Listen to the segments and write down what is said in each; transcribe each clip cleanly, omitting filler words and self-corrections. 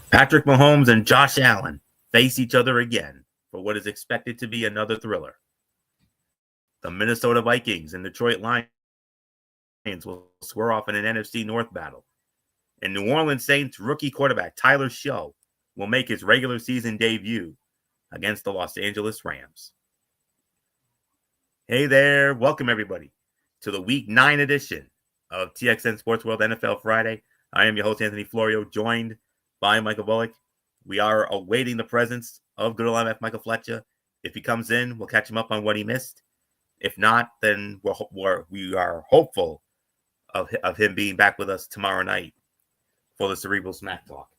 Patrick Mahomes and Josh Allen face each other again for what is expected to be another thriller. The Minnesota Vikings and Detroit Lions will square off in an NFC North battle. And New Orleans Saints rookie quarterback Tyler Show will make his regular season debut against the Los Angeles Rams. Hey there, welcome everybody to the Week 9 edition of TXN Sports World NFL Friday. I am your host, Anthony Florio, joined by Michael Bullock. We are awaiting the presence of good old MF Michael Fletcher. If he comes in, we'll catch him up on what he missed. If not, then we are hopeful of him being back with us tomorrow night for the Cerebral Smack Talk.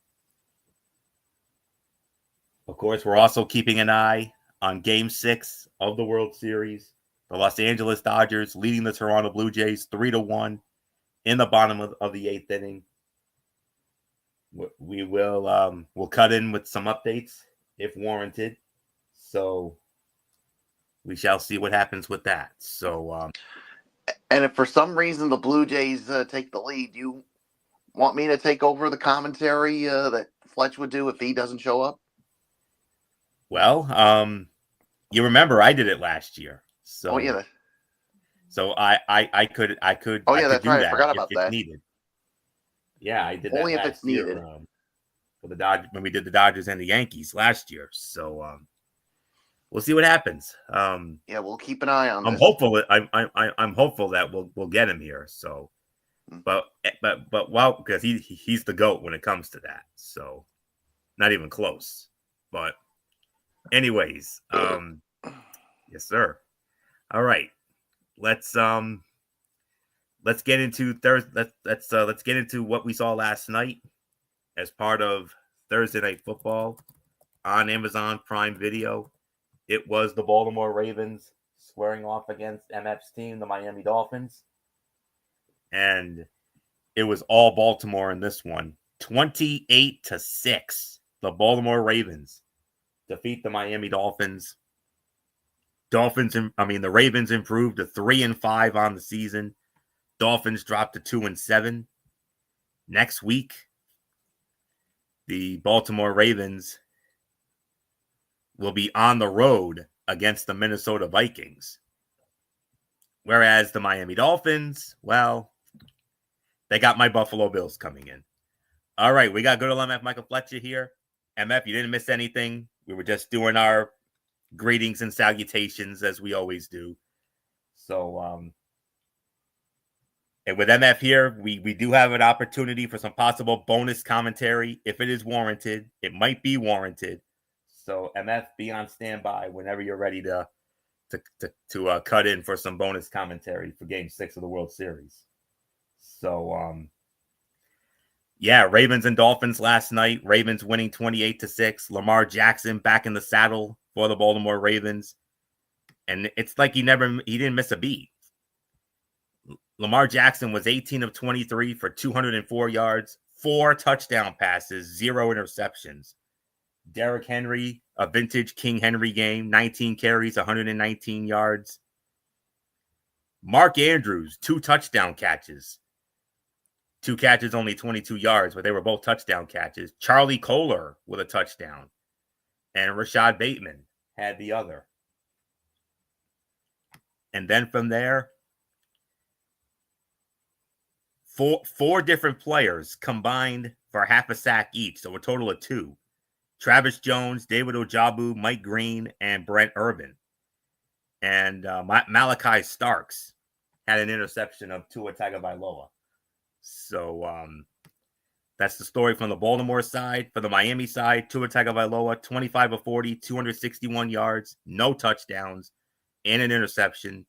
Of course, we're also keeping an eye on Game 6 of the World Series. The Los Angeles Dodgers leading the Toronto Blue Jays 3-1 in the bottom of the 8th inning. We will we'll cut in with some updates if warranted. So we shall see what happens with that. So and if for some reason the Blue Jays take the lead, you want me to take over the commentary that Fletch would do if he doesn't show up? Well, you remember I did it last year. So yeah. So I could Oh yeah, I could that's do right. that I forgot about if that. Needed. Yeah, I did Only that if it's last year, needed. For the Dodgers when we did the Dodgers and the Yankees last year. So we'll see what happens. Yeah, we'll keep an eye on I'm this. hopeful. I'm hopeful that we'll get him here. So, but well, because he's the GOAT when it comes to that. So, not even close. But, anyways, yes, sir. All right, let's get into Thursday. Let's get into what we saw last night as part of Thursday Night Football on Amazon Prime Video. It was the Baltimore Ravens squaring off against MF's team, the Miami Dolphins. And it was all Baltimore in this one. 28-6. The Baltimore Ravens defeat the Miami Dolphins. The Ravens improved to 3-5 on the season. Dolphins dropped to 2-7. Next week, the Baltimore Ravens will be on the road against the Minnesota Vikings. Whereas the Miami Dolphins, well, they got my Buffalo Bills coming in. All right, we got good old MF Michael Fletcher here. MF, you didn't miss anything. We were just doing our greetings and salutations as we always do. So, and with MF here, we do have an opportunity for some possible bonus commentary. If it is warranted, it might be warranted. So MF, be on standby whenever you're ready to cut in for some bonus commentary for Game 6 of the World Series. So, yeah, Ravens and Dolphins last night. Ravens winning 28-6. Lamar Jackson back in the saddle for the Baltimore Ravens, and it's like he didn't miss a beat. Lamar Jackson was 18 of 23 for 204 yards, 4 touchdown passes, 0 interceptions. Derrick Henry, a vintage King Henry game, 19 carries, 119 yards. Mark Andrews, 2 touchdown catches. 2 catches, only 22 yards, but they were both touchdown catches. Charlie Kohler with a touchdown. And Rashad Bateman had the other. And then from there, four different players combined for half a sack each, so a total of 2. Travis Jones, David Ojabu, Mike Green, and Brent Urban. And Malachi Starks had an interception of Tua Tagovailoa. So that's the story from the Baltimore side. For the Miami side, Tua Tagovailoa, 25 of 40, 261 yards, no touchdowns, and an interception.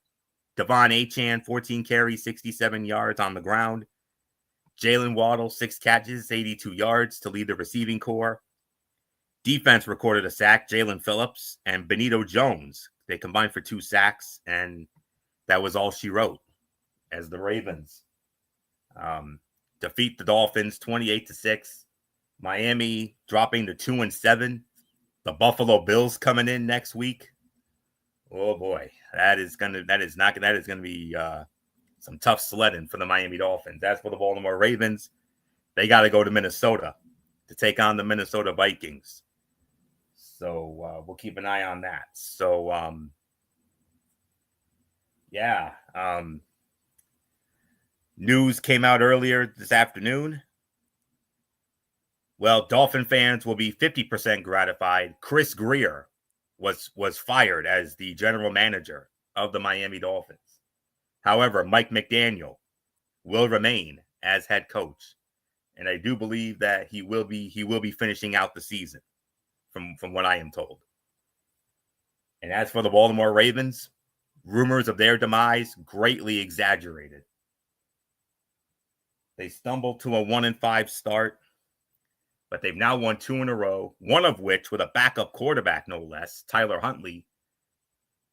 Devon Achane, 14 carries, 67 yards on the ground. Jalen Waddle, 6 catches, 82 yards to lead the receiving corps. Defense recorded a sack. Jalen Phillips and Benito Jones, they combined for 2 sacks, and that was all she wrote as the Ravens defeat the Dolphins 28-6. Miami dropping to 2-7. The Buffalo Bills coming in next week. Oh boy, that is gonna be some tough sledding for the Miami Dolphins. As for the Baltimore Ravens, they got to go to Minnesota to take on the Minnesota Vikings. So we'll keep an eye on that. So yeah, news came out earlier this afternoon. Well, Dolphin fans will be 50% gratified. Chris Grier was fired as the general manager of the Miami Dolphins. However, Mike McDaniel will remain as head coach, and I do believe that he will be finishing out the season, from what I am told. And as for the Baltimore Ravens, rumors of their demise greatly exaggerated. They stumbled to a 1-5 start, but they've now won 2 in a row, one of which with a backup quarterback, no less. Tyler Huntley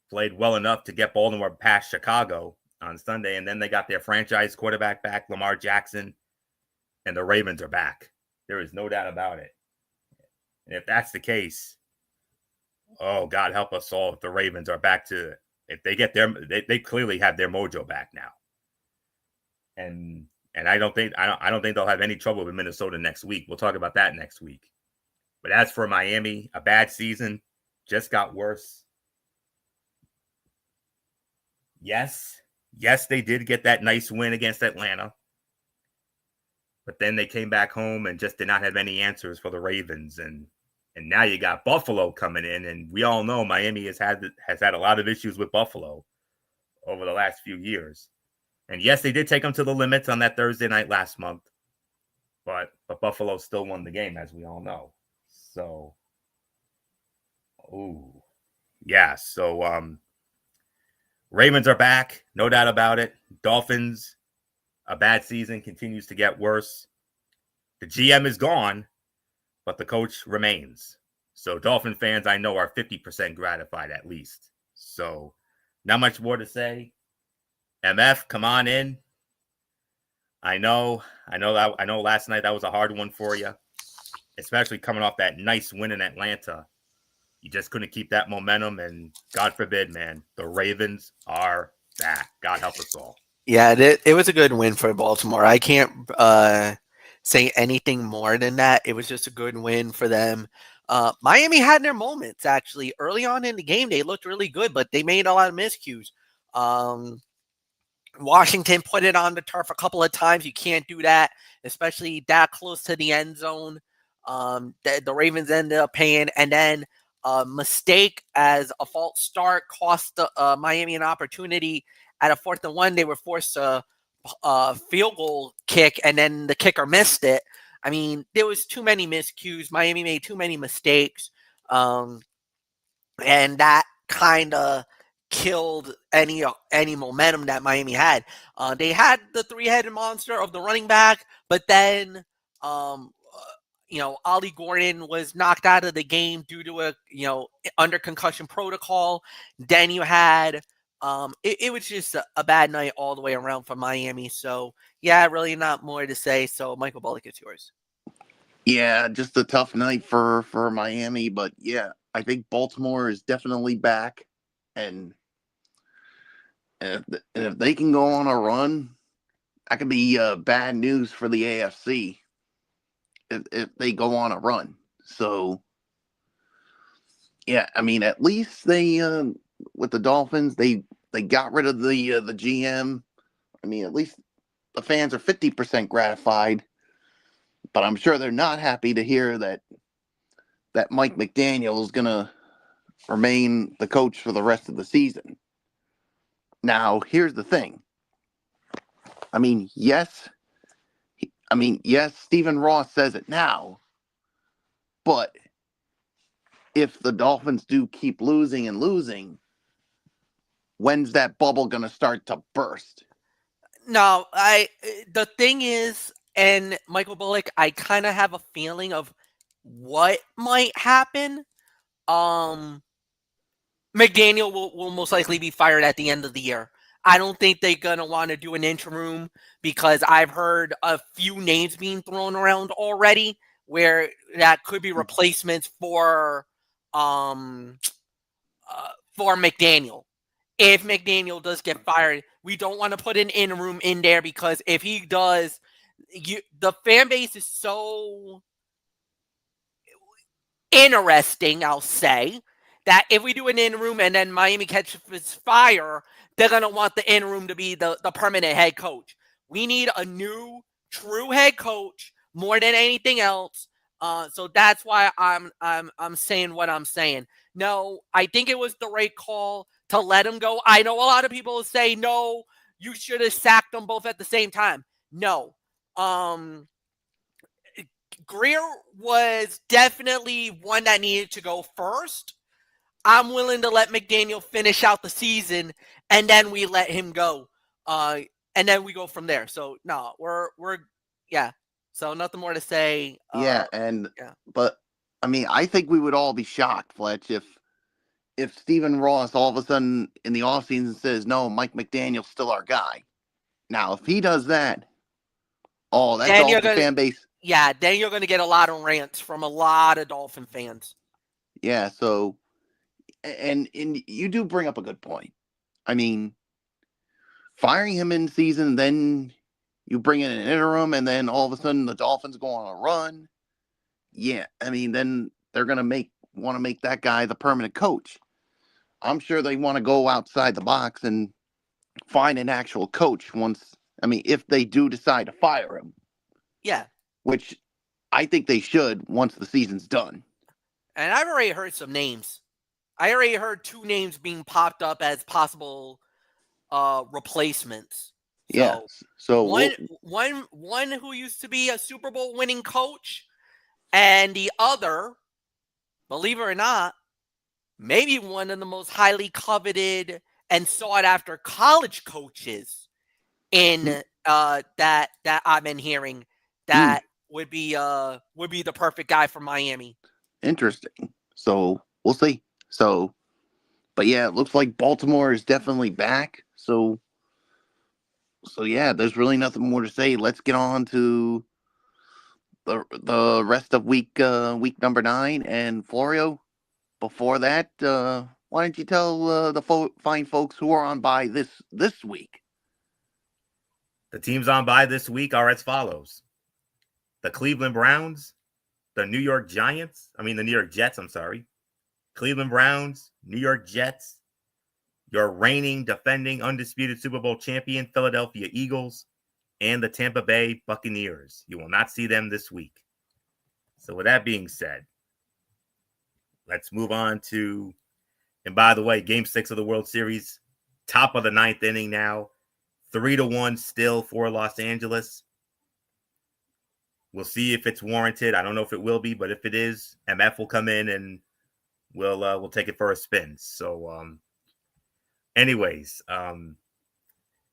played well enough to get Baltimore past Chicago on Sunday, and then they got their franchise quarterback back, Lamar Jackson, and the Ravens are back. There is no doubt about it. And if that's the case, oh, God help us all if the Ravens are back to, if they get their, they clearly have their mojo back now. And I don't think they'll have any trouble with Minnesota next week. We'll talk about that next week. But as for Miami, a bad season, just got worse. Yes, they did get that nice win against Atlanta. But then they came back home and just did not have any answers for the Ravens. And now you got Buffalo coming in, and we all know Miami has had a lot of issues with Buffalo over the last few years. And yes, they did take them to the limits on that Thursday night last month, but Buffalo still won the game, as we all know. So, Ravens are back, no doubt about it. Dolphins, a bad season, continues to get worse. The GM is gone, but the coach remains. So Dolphin fans, I know, are 50% gratified at least. So, not much more to say. MF, come on in. I know last night that was a hard one for you, especially coming off that nice win in Atlanta. You just couldn't keep that momentum, and God forbid, man, the Ravens are back. God help us all. Yeah, it was a good win for Baltimore. I can't say anything more than that. It was just a good win for them. Miami had their moments, actually. Early on in the game, they looked really good, but they made a lot of miscues. Washington put it on the turf a couple of times. You can't do that, especially that close to the end zone. The Ravens ended up paying, and then a mistake as a false start cost Miami an opportunity. At a 4th and 1, they were forced to field goal kick, and then the kicker missed it. I mean, there was too many miscues. Miami made too many mistakes, and that kind of killed any momentum that Miami had. They had the 3-headed monster of the running back, but then Ollie Gordon was knocked out of the game due to under concussion protocol. Then you had it was just a bad night all the way around for Miami. So yeah, really not more to say. So Michael Bullock, it's yours. Yeah, just a tough night for Miami, but yeah, I think Baltimore is definitely back. And if they can go on a run, that could be bad news for the AFC if they go on a run. So, yeah, I mean, at least they with the Dolphins, they got rid of the GM. I mean, at least the fans are 50% gratified, but I'm sure they're not happy to hear that Mike McDaniel is going to remain the coach for the rest of the season. Now, here's the thing. I mean, yes, Stephen Ross says it now, but if the Dolphins do keep losing and losing, when's that bubble going to start to burst? No, the thing is, and Michael Bullock, I kind of have a feeling of what might happen. McDaniel will most likely be fired at the end of the year. I don't think they're going to want to do an interim because I've heard a few names being thrown around already where that could be replacements for McDaniel. If McDaniel does get fired, we don't want to put an interim in there because if he does, the fan base is so interesting, I'll say, that if we do an in-room and then Miami catches fire, they're going to want the in-room to be the permanent head coach. We need a new, true head coach more than anything else. So that's why I'm saying what I'm saying. No, I think it was the right call to let him go. I know a lot of people say, no, you should have sacked them both at the same time. No. Greer was definitely one that needed to go first. I'm willing to let McDaniel finish out the season, and then we let him go, and then we go from there. So no, we're yeah. So nothing more to say. Yeah, but I mean, I think we would all be shocked, Fletch, if Stephen Ross all of a sudden in the offseason says, no, Mike McDaniel's still our guy. Now, if he does that, that's then Dolphin fan base. Yeah, then you're going to get a lot of rants from a lot of Dolphin fans. Yeah, so, and you do bring up a good point. I mean, firing him in season, then you bring in an interim, and then all of a sudden the Dolphins go on a run. Yeah, I mean, then they're going to want to make that guy the permanent coach. I'm sure they want to go outside the box and find an actual coach if they do decide to fire him. Yeah. Which I think they should once the season's done. And I've already heard some names. I already heard 2 names being popped up as possible replacements. So, yeah. So one who used to be a Super Bowl winning coach, and the other, believe it or not, maybe one of the most highly coveted and sought after college coaches in that I've been hearing that would be the perfect guy for Miami. Interesting. So we'll see. So, but yeah, it looks like Baltimore is definitely back. So yeah, there's really nothing more to say. Let's get on to the rest of week number 9. And Florio, before that, why don't you tell the fine folks who are on bye this week? The teams on bye this week are as follows: the Cleveland Browns, the New York Jets, Cleveland Browns, New York Jets, your reigning, defending, undisputed Super Bowl champion Philadelphia Eagles, and the Tampa Bay Buccaneers. You will not see them this week. So with that being said, let's move on to, and by the way, Game 6 of the World Series, top of the 9th inning now, 3-1 still for Los Angeles. We'll see if it's warranted. I don't know if it will be, but if it is, MF will come in and we'll take it for a spin. So, anyways,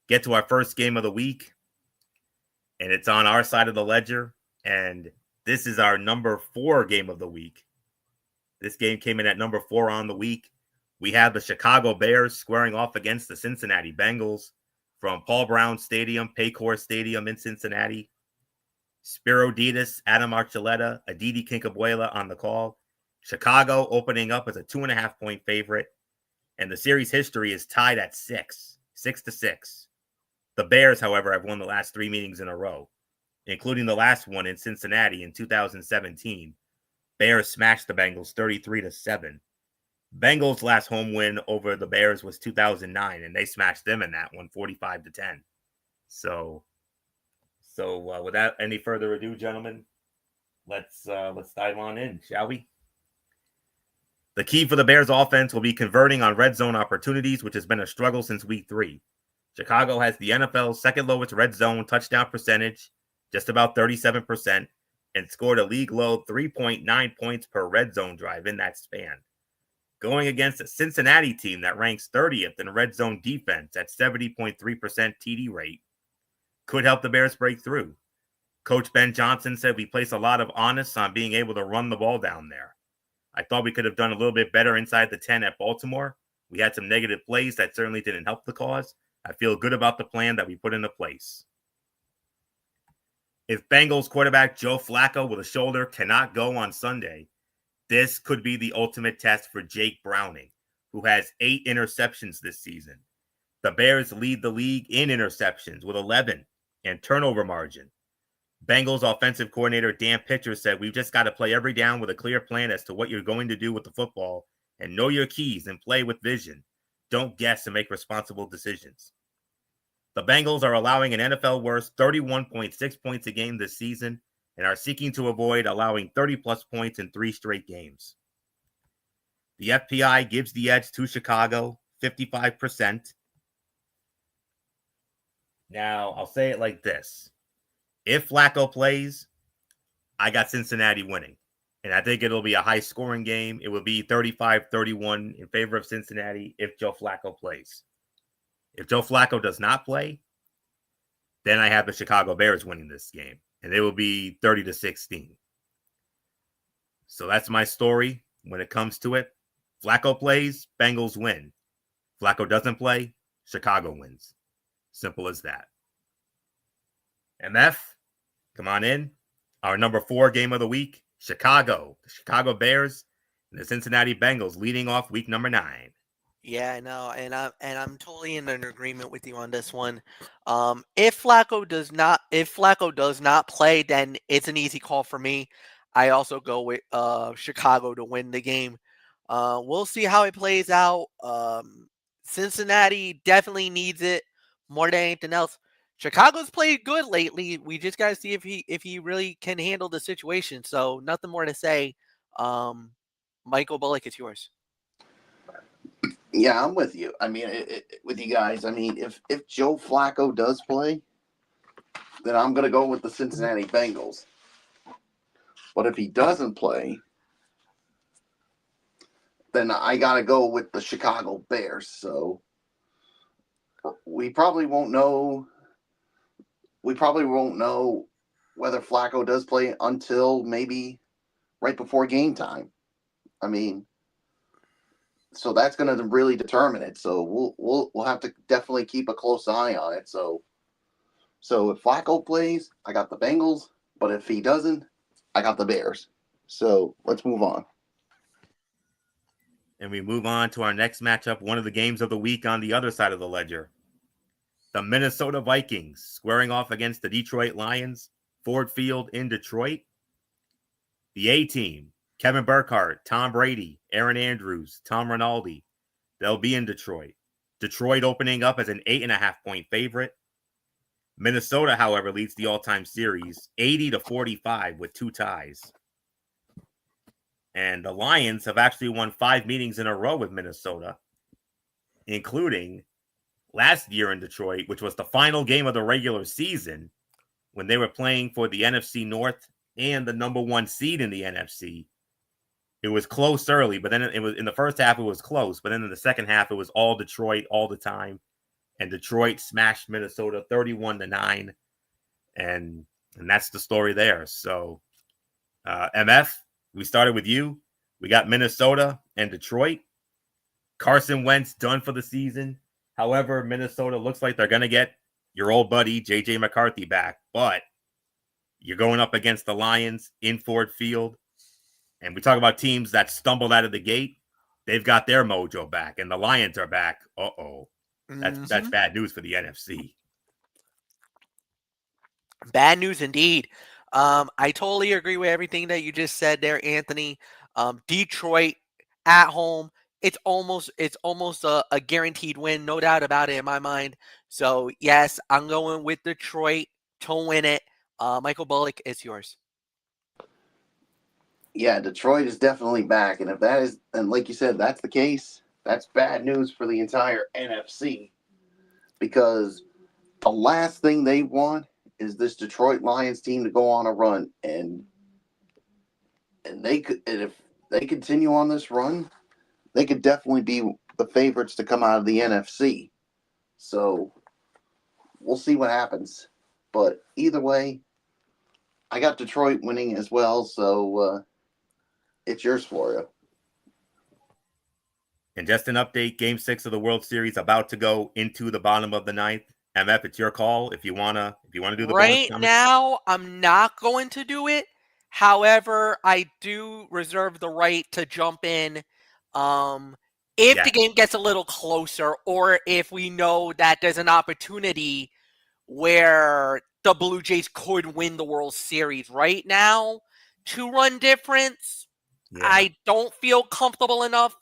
get to our first game of the week, and it's on our side of the ledger, and this is our number 4 game of the week. This game came in at number 4 on the week. We have the Chicago Bears squaring off against the Cincinnati Bengals from Paul Brown Stadium, Paycor Stadium in Cincinnati. Spiro Ditas, Adam Archuleta, Aditi Kinkabuela on the call. Chicago opening up as a 2.5-point favorite. And the series history is tied at 6-6. The Bears, however, have won the last 3 meetings in a row, including the last one in Cincinnati in 2017. Bears smashed the Bengals 33-7. Bengals' last home win over the Bears was 2009, and they smashed them in that one, 45-10. So without any further ado, gentlemen, let's dive on in, shall we? The key for the Bears offense will be converting on red zone opportunities, which has been a struggle since week 3. Chicago has the NFL's second lowest red zone touchdown percentage, just about 37%, and scored a league low 3.9 points per red zone drive in that span. Going against a Cincinnati team that ranks 30th in red zone defense at 70.3% TD rate could help the Bears break through. Coach Ben Johnson said we place a lot of onus on being able to run the ball down there. I thought we could have done a little bit better inside the 10 at Baltimore. We had some negative plays that certainly didn't help the cause. I feel good about the plan that we put into place. If Bengals quarterback Joe Flacco with a shoulder cannot go on Sunday, this could be the ultimate test for Jake Browning, who has 8 interceptions this season. The Bears lead the league in interceptions with 11 and turnover margin. Bengals offensive coordinator Dan Pitcher said, "We've just got to play every down with a clear plan as to what you're going to do with the football and know your keys and play with vision. Don't guess and make responsible decisions." The Bengals are allowing an NFL worst 31.6 points a game this season and are seeking to avoid allowing 30-plus points in 3 straight games. The FPI gives the edge to Chicago, 55%. Now, I'll say it like this. If Flacco plays, I got Cincinnati winning. And I think it'll be a high-scoring game. It will be 35-31 in favor of Cincinnati if Joe Flacco plays. If Joe Flacco does not play, then I have the Chicago Bears winning this game. And it will be 30-16. So that's my story when it comes to it. Flacco plays, Bengals win. Flacco doesn't play, Chicago wins. Simple as that. MF, come on in. Our number 4 game of the week, Chicago. The Chicago Bears and the Cincinnati Bengals leading off week number 9. Yeah, I know, and I'm totally in an agreement with you on this one. If Flacco does not play, then it's an easy call for me. I also go with Chicago to win the game. We'll see how it plays out. Cincinnati definitely needs it more than anything else. Chicago's played good lately. We just gotta see if he really can handle the situation. So nothing more to say. Michael Bullock, it's yours. Yeah, I'm with you. I mean, with you guys. I mean, if Joe Flacco does play, then I'm going to go with the Cincinnati Bengals. But if he doesn't play, then I got to go with the Chicago Bears. So we probably won't know. We probably won't know whether Flacco does play until maybe right before game time. I mean, so that's going to really determine it. So we'll have to definitely keep a close eye on it. So if Flacco plays, I got the Bengals, but if he doesn't, I got the Bears. So let's move on. And we move on to our next matchup, one of the games of the week on the other side of the ledger. The Minnesota Vikings squaring off against the Detroit Lions, Ford Field in Detroit. The A-team, Kevin Burkhardt, Tom Brady, Aaron Andrews, Tom Rinaldi, they'll be in Detroit. Detroit opening up as an 8.5-point favorite. Minnesota, however, leads the all-time series 80-45 with 2 ties. And the Lions have actually won 5 meetings in a row with Minnesota, including last year in Detroit, which was the final game of the regular season when they were playing for the NFC North and the number 1 seed in the NFC. It was close early, but then it was in the first half, it was close. But then in the second half, it was all Detroit all the time. And Detroit smashed Minnesota 31-9. And that's the story there. So, MF, we started with you. We got Minnesota and Detroit. Carson Wentz done for the season. However, Minnesota looks like they're going to get your old buddy, J.J. McCarthy, back. But you're going up against the Lions in Ford Field. And we talk about teams that stumbled out of the gate. They've got their mojo back, and the Lions are back. Uh-oh. That's bad news for the NFC. Bad news indeed. I totally agree with everything that you just said there, Anthony. Detroit at home, it's almost a guaranteed win, no doubt about it in my mind. So yes, I'm going with Detroit to win it. Michael Bullock, it's yours. Yeah, Detroit is definitely back, and if that is, and like you said, that's the case, that's bad news for the entire NFC, because the last thing they want is this Detroit Lions team to go on a run, and they could, and if they continue on this run, they could definitely be the favorites to come out of the NFC. So we'll see what happens, but either way, I got Detroit winning as well. So it's yours, Florio. And just an update, Game 6 of the World Series about to go into the bottom of the 9th. MF, it's your call if you wanna do the right now. I'm not going to do it. However, I do reserve the right to jump in if the game gets a little closer, or if we know that there's an opportunity where the Blue Jays could win the World Series. Right now, 2-run difference. Yeah. I don't feel comfortable enough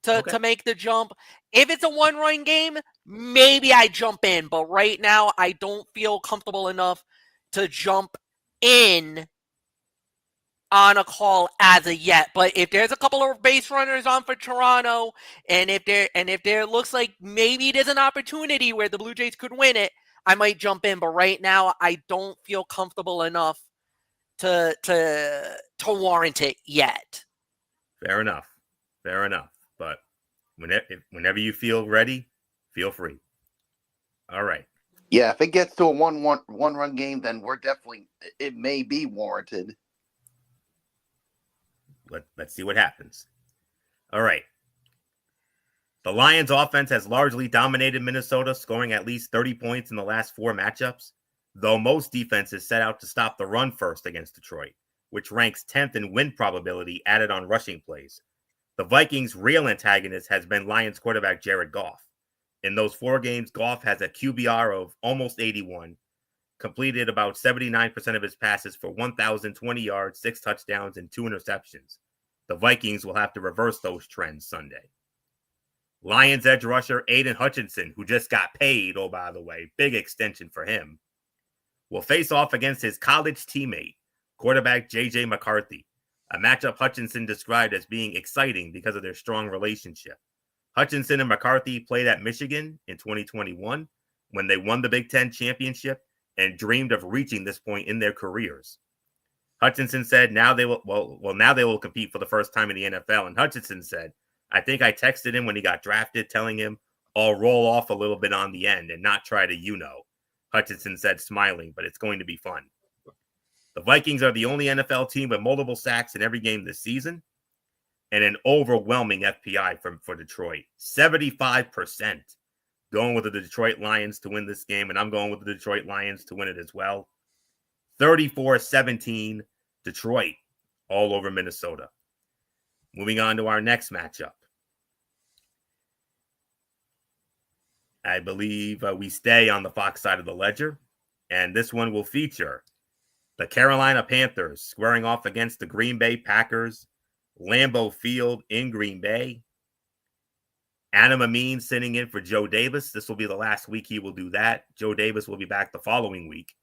to Okay. make the jump. If it's a 1-run game, maybe I jump in. But right now, I don't feel comfortable enough to jump in on a call as of yet. But if there's a couple of base runners on for Toronto, and if there looks like maybe there's an opportunity where the Blue Jays could win it, I might jump in. But right now, I don't feel comfortable enough to warrant it yet. Fair enough. But whenever you feel ready, feel free. All right. Yeah, if it gets to a one-run game, then it may be warranted. Let's see what happens. All right. The Lions offense has largely dominated Minnesota, scoring at least 30 points in the last 4 matchups, though most defenses set out to stop the run first against Detroit, which ranks 10th in win probability added on rushing plays. The Vikings' real antagonist has been Lions quarterback Jared Goff. In those 4 games, Goff has a QBR of almost 81, completed about 79% of his passes for 1,020 yards, 6 touchdowns, and 2 interceptions. The Vikings will have to reverse those trends Sunday. Lions edge rusher Aiden Hutchinson, who just got paid, oh, by the way, big extension for him, will face off against his college teammate, quarterback J.J. McCarthy, a matchup Hutchinson described as being exciting because of their strong relationship. Hutchinson and McCarthy played at Michigan in 2021 when they won the Big Ten championship and dreamed of reaching this point in their careers. Hutchinson said now they will compete for the first time in the NFL. And Hutchinson said, I think I texted him when he got drafted telling him I'll roll off a little bit on the end and not try to, Hutchinson said, smiling, but it's going to be fun. The Vikings are the only NFL team with multiple sacks in every game this season and an overwhelming FPI for Detroit. 75% going with the Detroit Lions to win this game, and I'm going with the Detroit Lions to win it as well. 34-17 Detroit all over Minnesota. Moving on to our next matchup. I believe we stay on the Fox side of the ledger, and this one will feature the Carolina Panthers squaring off against the Green Bay Packers, Lambeau Field in Green Bay. Adam Amin sitting in for Joe Davis. This will be the last week he will do that. Joe Davis will be back the following week.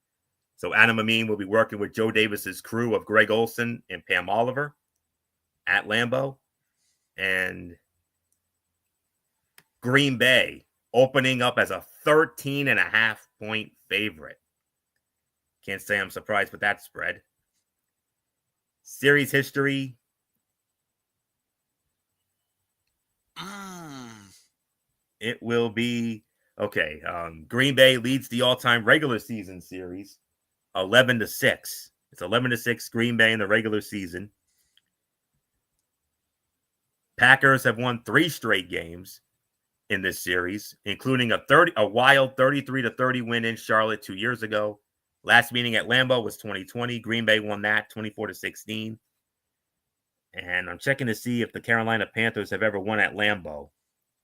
So Adam Amin will be working with Joe Davis's crew of Greg Olson and Pam Oliver at Lambeau. And Green Bay opening up as a 13.5-point favorite. Can't say I'm surprised with that spread. Series history. It will be, okay, Green Bay leads the all-time regular season series 11-6. It's 11-6 Green Bay in the regular season. Packers have won 3 straight games in this series, including a wild 33-30 win in Charlotte 2 years ago. Last meeting at Lambeau was 2020. Green Bay won that 24-16. And I'm checking to see if the Carolina Panthers have ever won at Lambeau.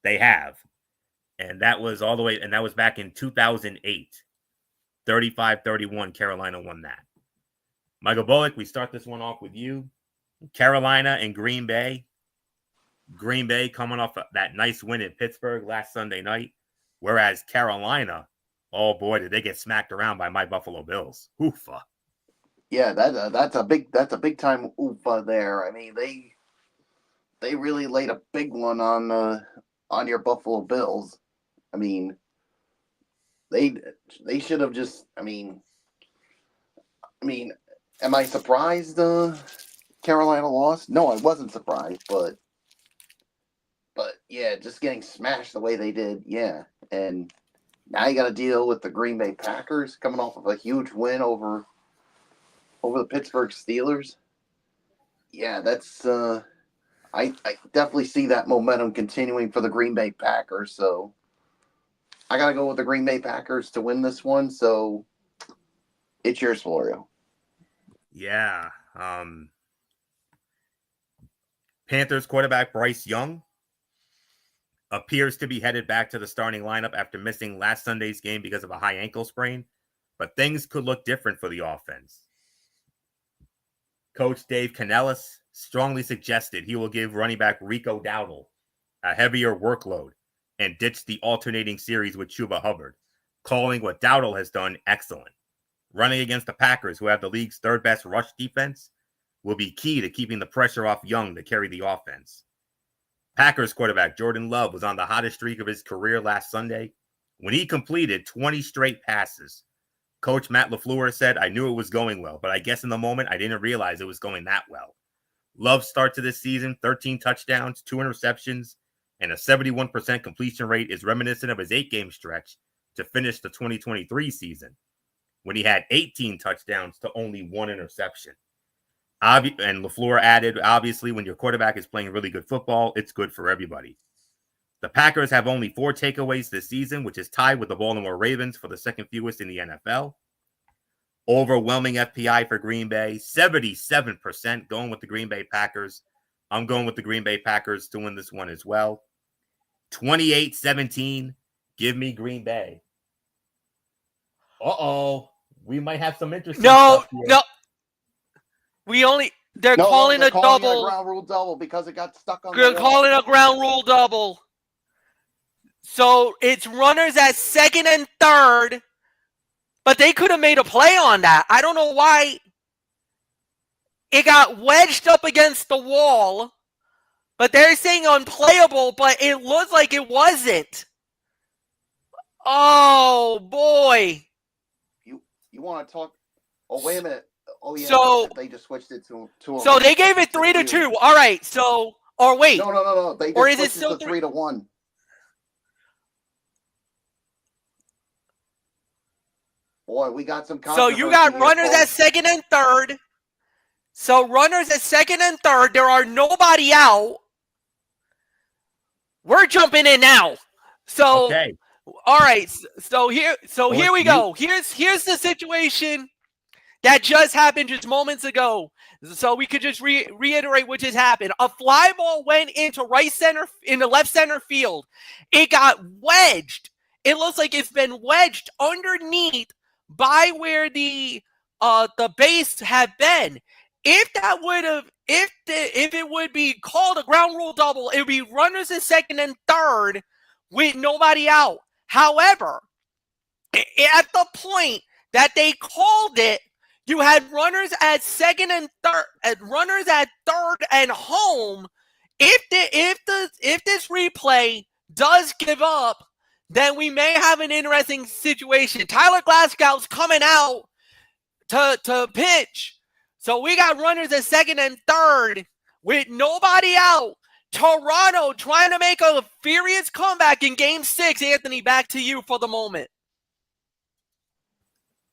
They have. And that was back in 2008. 35-31, Carolina won that. Michael Bullock, we start this one off with you. Carolina and Green Bay. Green Bay coming off that nice win in Pittsburgh last Sunday night. Whereas Carolina, oh boy, did they get smacked around by my Buffalo Bills. Oofa. Yeah, that's a big time oofa there. I mean, they really laid a big one on your Buffalo Bills. I mean, they should have just. I mean, am I surprised? Carolina lost? No, I wasn't surprised, but yeah, just getting smashed the way they did, yeah. And now you got to deal with the Green Bay Packers coming off of a huge win over the Pittsburgh Steelers. Yeah, that's I definitely see that momentum continuing for the Green Bay Packers. So I got to go with the Green Bay Packers to win this one. So it's yours, Florio. Yeah. Panthers quarterback Bryce Young appears to be headed back to the starting lineup after missing last Sunday's game because of a high ankle sprain. but things could look different for the offense. Coach Dave Canellis strongly suggested he will give running back Rico Dowdle a heavier workload and ditch the alternating series with Chuba Hubbard, calling what Dowdle has done excellent. Running against the Packers, who have the league's third best rush defense, will be key to keeping the pressure off Young to carry the offense. Packers quarterback Jordan Love was on the hottest streak of his career last Sunday when he completed 20 straight passes. Coach Matt LaFleur said, "I knew it was going well, but I guess in the moment I didn't realize it was going that well." Love's start to this season, 13 touchdowns, 2 interceptions, and a 71% completion rate is reminiscent of his 8-game stretch to finish the 2023 season, when he had 18 touchdowns to only 1 interception. And LaFleur added, obviously, when your quarterback is playing really good football, it's good for everybody. The Packers have only 4 takeaways this season, which is tied with the Baltimore Ravens for the second fewest in the NFL. Overwhelming FPI for Green Bay, 77% going with the Green Bay Packers. I'm going with the Green Bay Packers to win this one as well. 28-17, give me Green Bay. Uh-oh, we might have some interesting stuff here. No. They're calling a double. A ground rule double because it got stuck on. They're calling a ground rule double. So it's runners at second and third, but they could have made a play on that. I don't know why it got wedged up against the wall, but they're saying unplayable, but it looks like it wasn't. Oh, boy. You want to talk? Oh, wait a minute. Oh, yeah. So they just switched it to so they gave it 3-2. All right. So, or wait. No. They just or is switched it still 3-1? Boy, we got some. So you got runners at second and third. So runners at second and third. There are nobody out. We're jumping in now. So, okay. All right. So here we go. Here's the situation that just happened just moments ago. So we could just reiterate what just happened. A fly ball went into the left center field. It got wedged. It looks like it's been wedged underneath by where the base had been. If it would be called a ground rule double, it would be runners at second and third with nobody out. However, at the point that they called it, you had runners at second and third, runners at third and home. If this replay does give up, then we may have an interesting situation. Tyler Glasgow's coming out to pitch. So we got runners at second and third with nobody out. Toronto trying to make a furious comeback in Game 6. Anthony, back to you for the moment.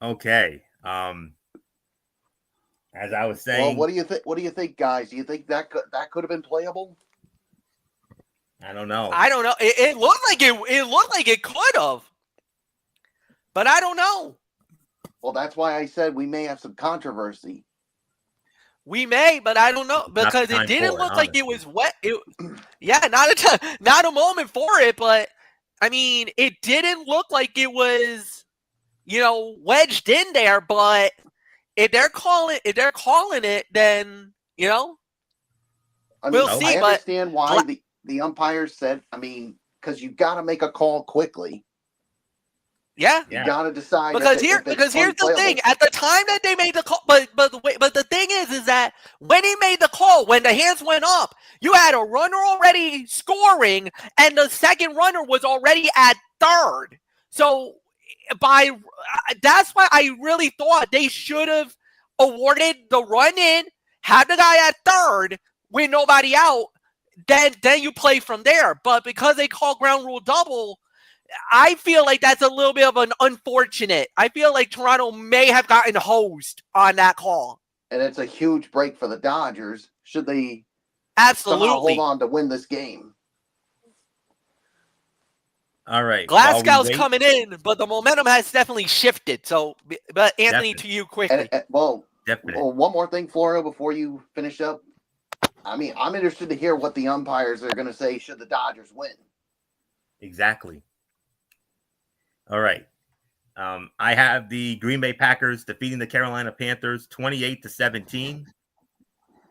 Okay. As I was saying, well, what do you think, guys? Do you think that could have been playable? I don't know. It looked like it could have, but I don't know. Well, that's why I said we may have some controversy. We may, but I don't know because it didn't look like it was wet. Not a moment for it, but I mean, it didn't look like it was, wedged in there. But if they're calling it, then we'll see. I understand why the umpires said. I mean, because you got to make a call quickly. Yeah, you got to decide because here's the thing. At the time that they made the call, but the thing is that when he made the call, when the hands went up, you had a runner already scoring, and the second runner was already at third. So that's why I really thought they should have awarded the run in, had the guy at third with nobody out, then you play from there. But because they call ground rule double, I feel like that's a little bit of an unfortunate. I feel like Toronto may have gotten hosed on that call. And it's a huge break for the Dodgers. Should they absolutely hold on to win this game? All right. Glasgow's coming in, but the momentum has definitely shifted. So, but Anthony, to you quickly. Definitely. Well, one more thing, Florio, before you finish up. I mean, I'm interested to hear what the umpires are going to say should the Dodgers win. Exactly. All right. I have the Green Bay Packers defeating the Carolina Panthers 28-17.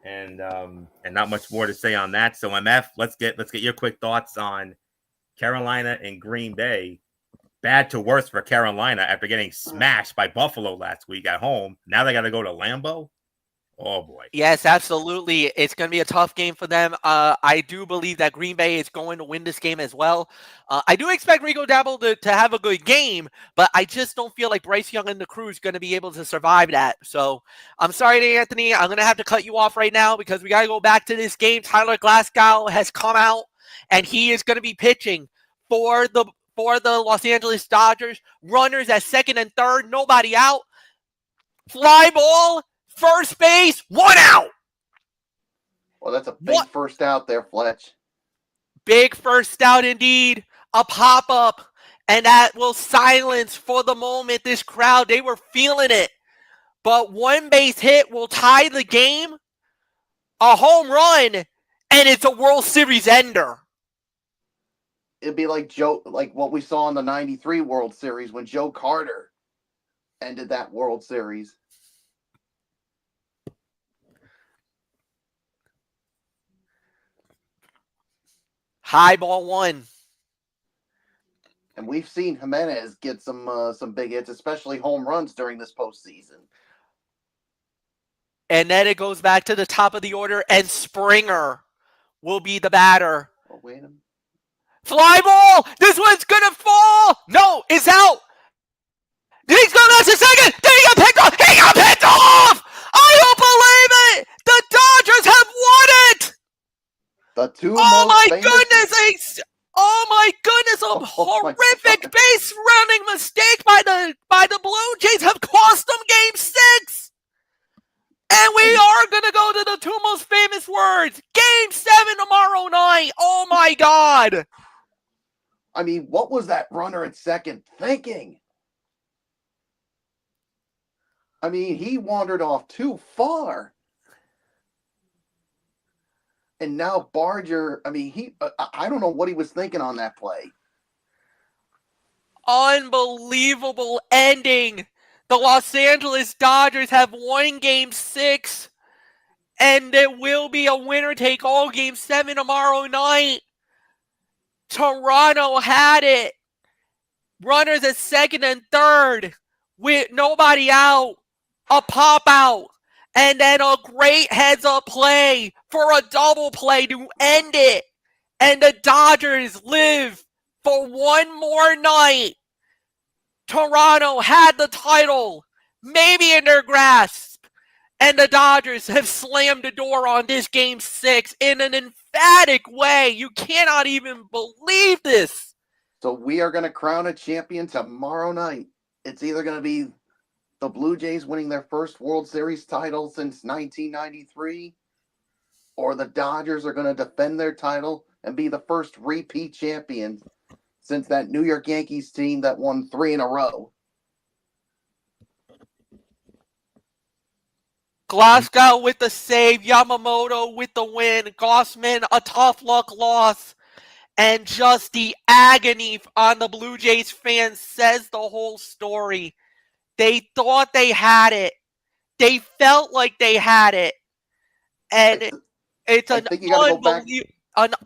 And not much more to say on that. So MF, let's get your quick thoughts on Carolina and Green Bay. Bad to worse for Carolina after getting smashed by Buffalo last week at home. Now they got to go to Lambeau. Oh boy. Yes, absolutely. It's going to be a tough game for them. I do believe that Green Bay is going to win this game as well. I do expect Rico Dabble to have a good game, but I just don't feel like Bryce Young and the crew is going to be able to survive that. So I'm sorry, Anthony. I'm going to have to cut you off right now because we got to go back to this game. Tyler Glasgow has come out, and he is going to be pitching for the Los Angeles Dodgers. Runners at second and third, nobody out. Fly ball. First base, 1 out. Well, that's a big first out there, Fletch. Big first out indeed. A pop-up. And that will silence for the moment this crowd. They were feeling it. But one base hit will tie the game. A home run. And it's a World Series ender. It'd be like what we saw in the 93 World Series when Joe Carter ended that World Series. High ball 1. And we've seen Jimenez get some big hits, especially home runs during this postseason. And then it goes back to the top of the order, and Springer will be the batter. Oh, wait a minute. Fly ball! This one's gonna fall! No, it's out! He's going back to second! Then he got picked off! He got picked off! I don't believe it! The Dodgers have won it! The two oh most my famous... Oh my goodness! A horrific base running mistake by the Blue Jays have cost them Game 6. And we are gonna go to the two most famous words. Game 7 tomorrow night. Oh my God! I mean, what was that runner at second thinking? I mean, he wandered off too far. And now Barger, I mean, I don't know what he was thinking on that play. Unbelievable ending. The Los Angeles Dodgers have won Game 6, and there will be a winner-take-all Game 7 tomorrow night. Toronto had it. Runners at second and third with nobody out. A pop-out. And then a great heads-up play for a double play to end it. And the Dodgers live for one more night. Toronto had the title, maybe in their grasp. And the Dodgers have slammed the door on this Game 6 in an emphatic way. You cannot even believe this. So we are going to crown a champion tomorrow night. It's either going to be the Blue Jays winning their first World Series title since 1993, or the Dodgers are going to defend their title and be the first repeat champion since that New York Yankees team that won 3 in a row. Glasgow with the save, Yamamoto with the win, Gossman a tough luck loss, and just the agony on the Blue Jays fans says the whole story. They thought they had it. They felt like they had it. And it's an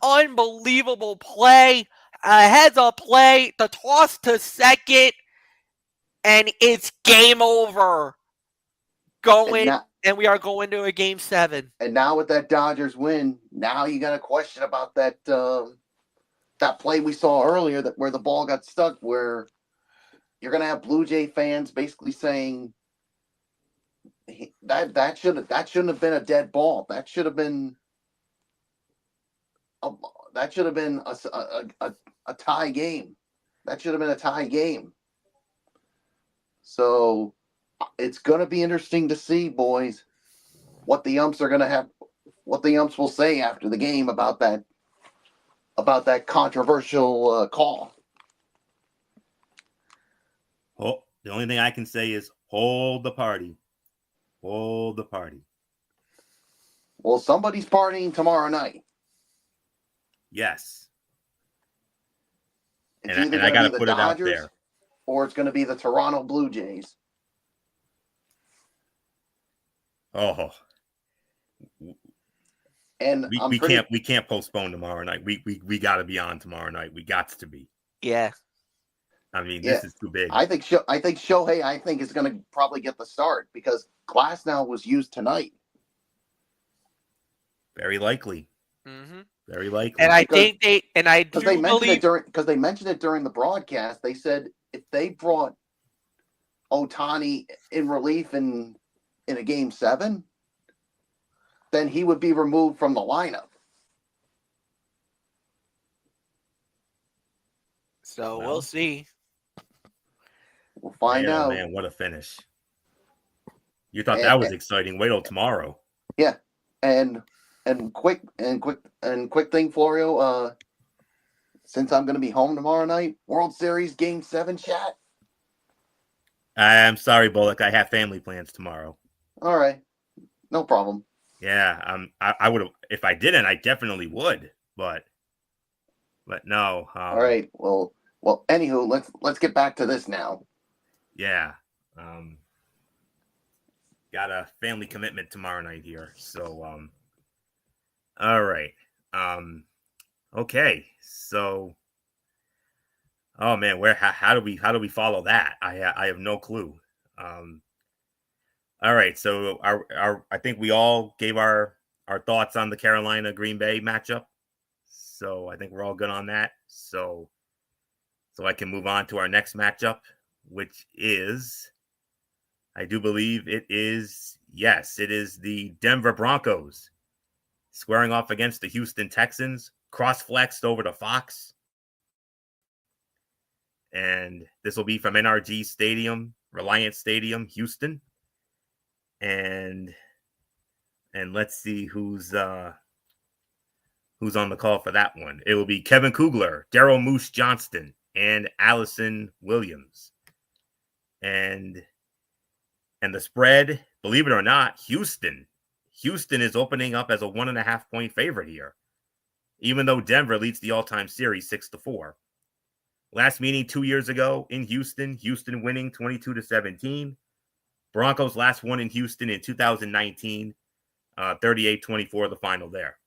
unbelievable play. A heads-up play, the toss to second, and it's game over. And we are going to a Game 7. And now with that Dodgers win, now you got a question about that that play we saw earlier where the ball got stuck, where you're going to have Blue Jay fans basically saying that shouldn't have been a dead ball. That should have been a tie game. That should have been a tie game. So it's going to be interesting to see, boys, what the umps will say after the game about that controversial call. Oh, the only thing I can say is hold the party. Hold the party. Well, somebody's partying tomorrow night. Yes. It's and I got to put it out there. or it's going to be the Toronto Blue Jays. Oh, And we can't postpone tomorrow night. We got to be on tomorrow night. We got to be. Yeah. I mean, this is too big. I think Shohei is going to probably get the start because Glasnow was used tonight. Very likely. Mm-hmm. Very likely. And I think they mentioned it during the broadcast. They said if they brought Ohtani in relief in a game 7, then he would be removed from the lineup. So we'll see. We'll find out. Man, what a finish. You thought that was exciting. Wait till tomorrow. Yeah. And quick thing, Florio, since I'm going to be home tomorrow night, World Series Game 7 chat. I'm sorry, Bullock. I have family plans tomorrow. All right. No problem. Yeah, I would have, if I didn't, I definitely would, but no. All right. Well, anywho, let's get back to this now. Yeah. Got a family commitment tomorrow night here. So, all right. Okay. So, oh man, how do we follow that? I have no clue. All right. So I think we all gave our thoughts on the Carolina Green Bay matchup. So I think we're all good on that. So I can move on to our next matchup, which is, I do believe it is the Denver Broncos squaring off against the Houston Texans, cross-flexed over to Fox. And this will be from NRG Stadium, Reliance Stadium, Houston. And let's see who's on the call for that one. It will be Kevin Kugler, Daryl Moose Johnston, and Allison Williams. And the spread, believe it or not, Houston is opening up as a 1.5 point favorite here, even though Denver leads the all-time series 6-4. Last meeting 2 years ago in Houston winning 22-17. Broncos last won in Houston in 2019, 38-24, the final there.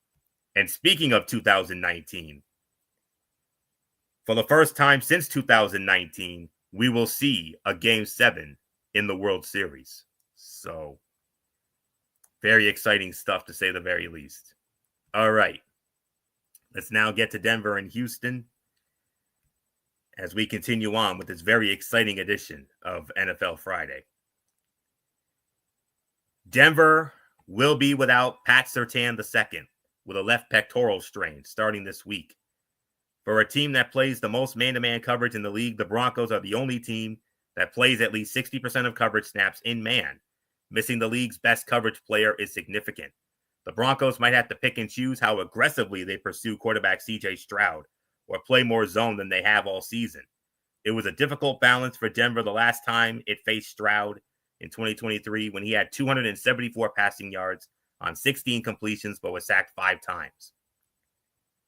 And speaking of 2019, for the first time since 2019, we will see a Game 7 in the World Series. So, very exciting stuff, to say the very least. All right. Let's now get to Denver and Houston as we continue on with this very exciting edition of NFL Friday. Denver will be without Pat Surtain II with a left pectoral strain starting this week. For a team that plays the most man-to-man coverage in the league, the Broncos are the only team that plays at least 60% of coverage snaps in man. Missing the league's best coverage player is significant. The Broncos might have to pick and choose how aggressively they pursue quarterback C.J. Stroud or play more zone than they have all season. It was a difficult balance for Denver the last time it faced Stroud in 2023 when he had 274 passing yards on 16 completions but was sacked 5 times.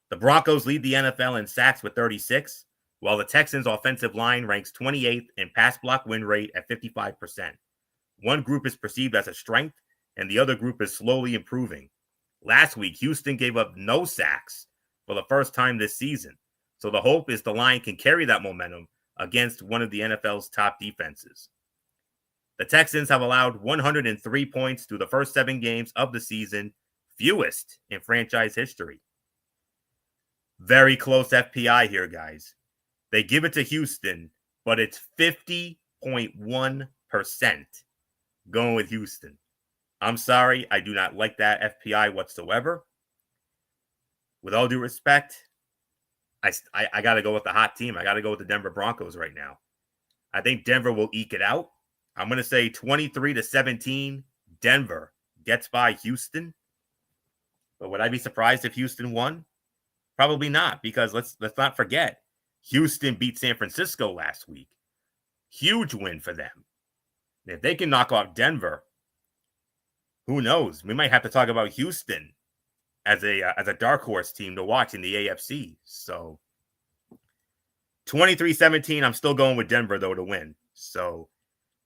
The Broncos lead the NFL in sacks with 36, while the Texans' offensive line ranks 28th in pass block win rate at 55%. One group is perceived as a strength, and the other group is slowly improving. Last week, Houston gave up no sacks for the first time this season, so the hope is the line can carry that momentum against one of the NFL's top defenses. The Texans have allowed 103 points through the first 7 games of the season, fewest in franchise history. Very close FPI here, guys. They give it to Houston, but it's 50.1% going with Houston. I'm sorry, I do not like that FPI whatsoever. With all due respect, I got to go with the hot team. I got to go with the Denver Broncos right now. I think Denver will eke it out. I'm going to say 23-17. Denver gets by Houston. But would I be surprised if Houston won? Probably not, because let's not forget, Houston beat San Francisco last week. Huge win for them. If they can knock off Denver, who knows? We might have to talk about Houston as a dark horse team to watch in the AFC. So 23-17. I'm still going with Denver, though, to win. So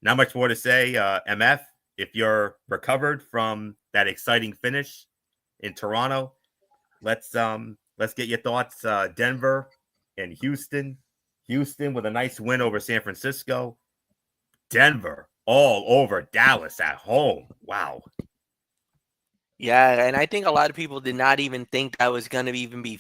not much more to say. MF, if you're recovered from that exciting finish in Toronto, let's get your thoughts. Denver and Houston. Houston with a nice win over San Francisco. Denver all over Dallas at home. Wow. Yeah, and I think a lot of people did not even think that was going to even be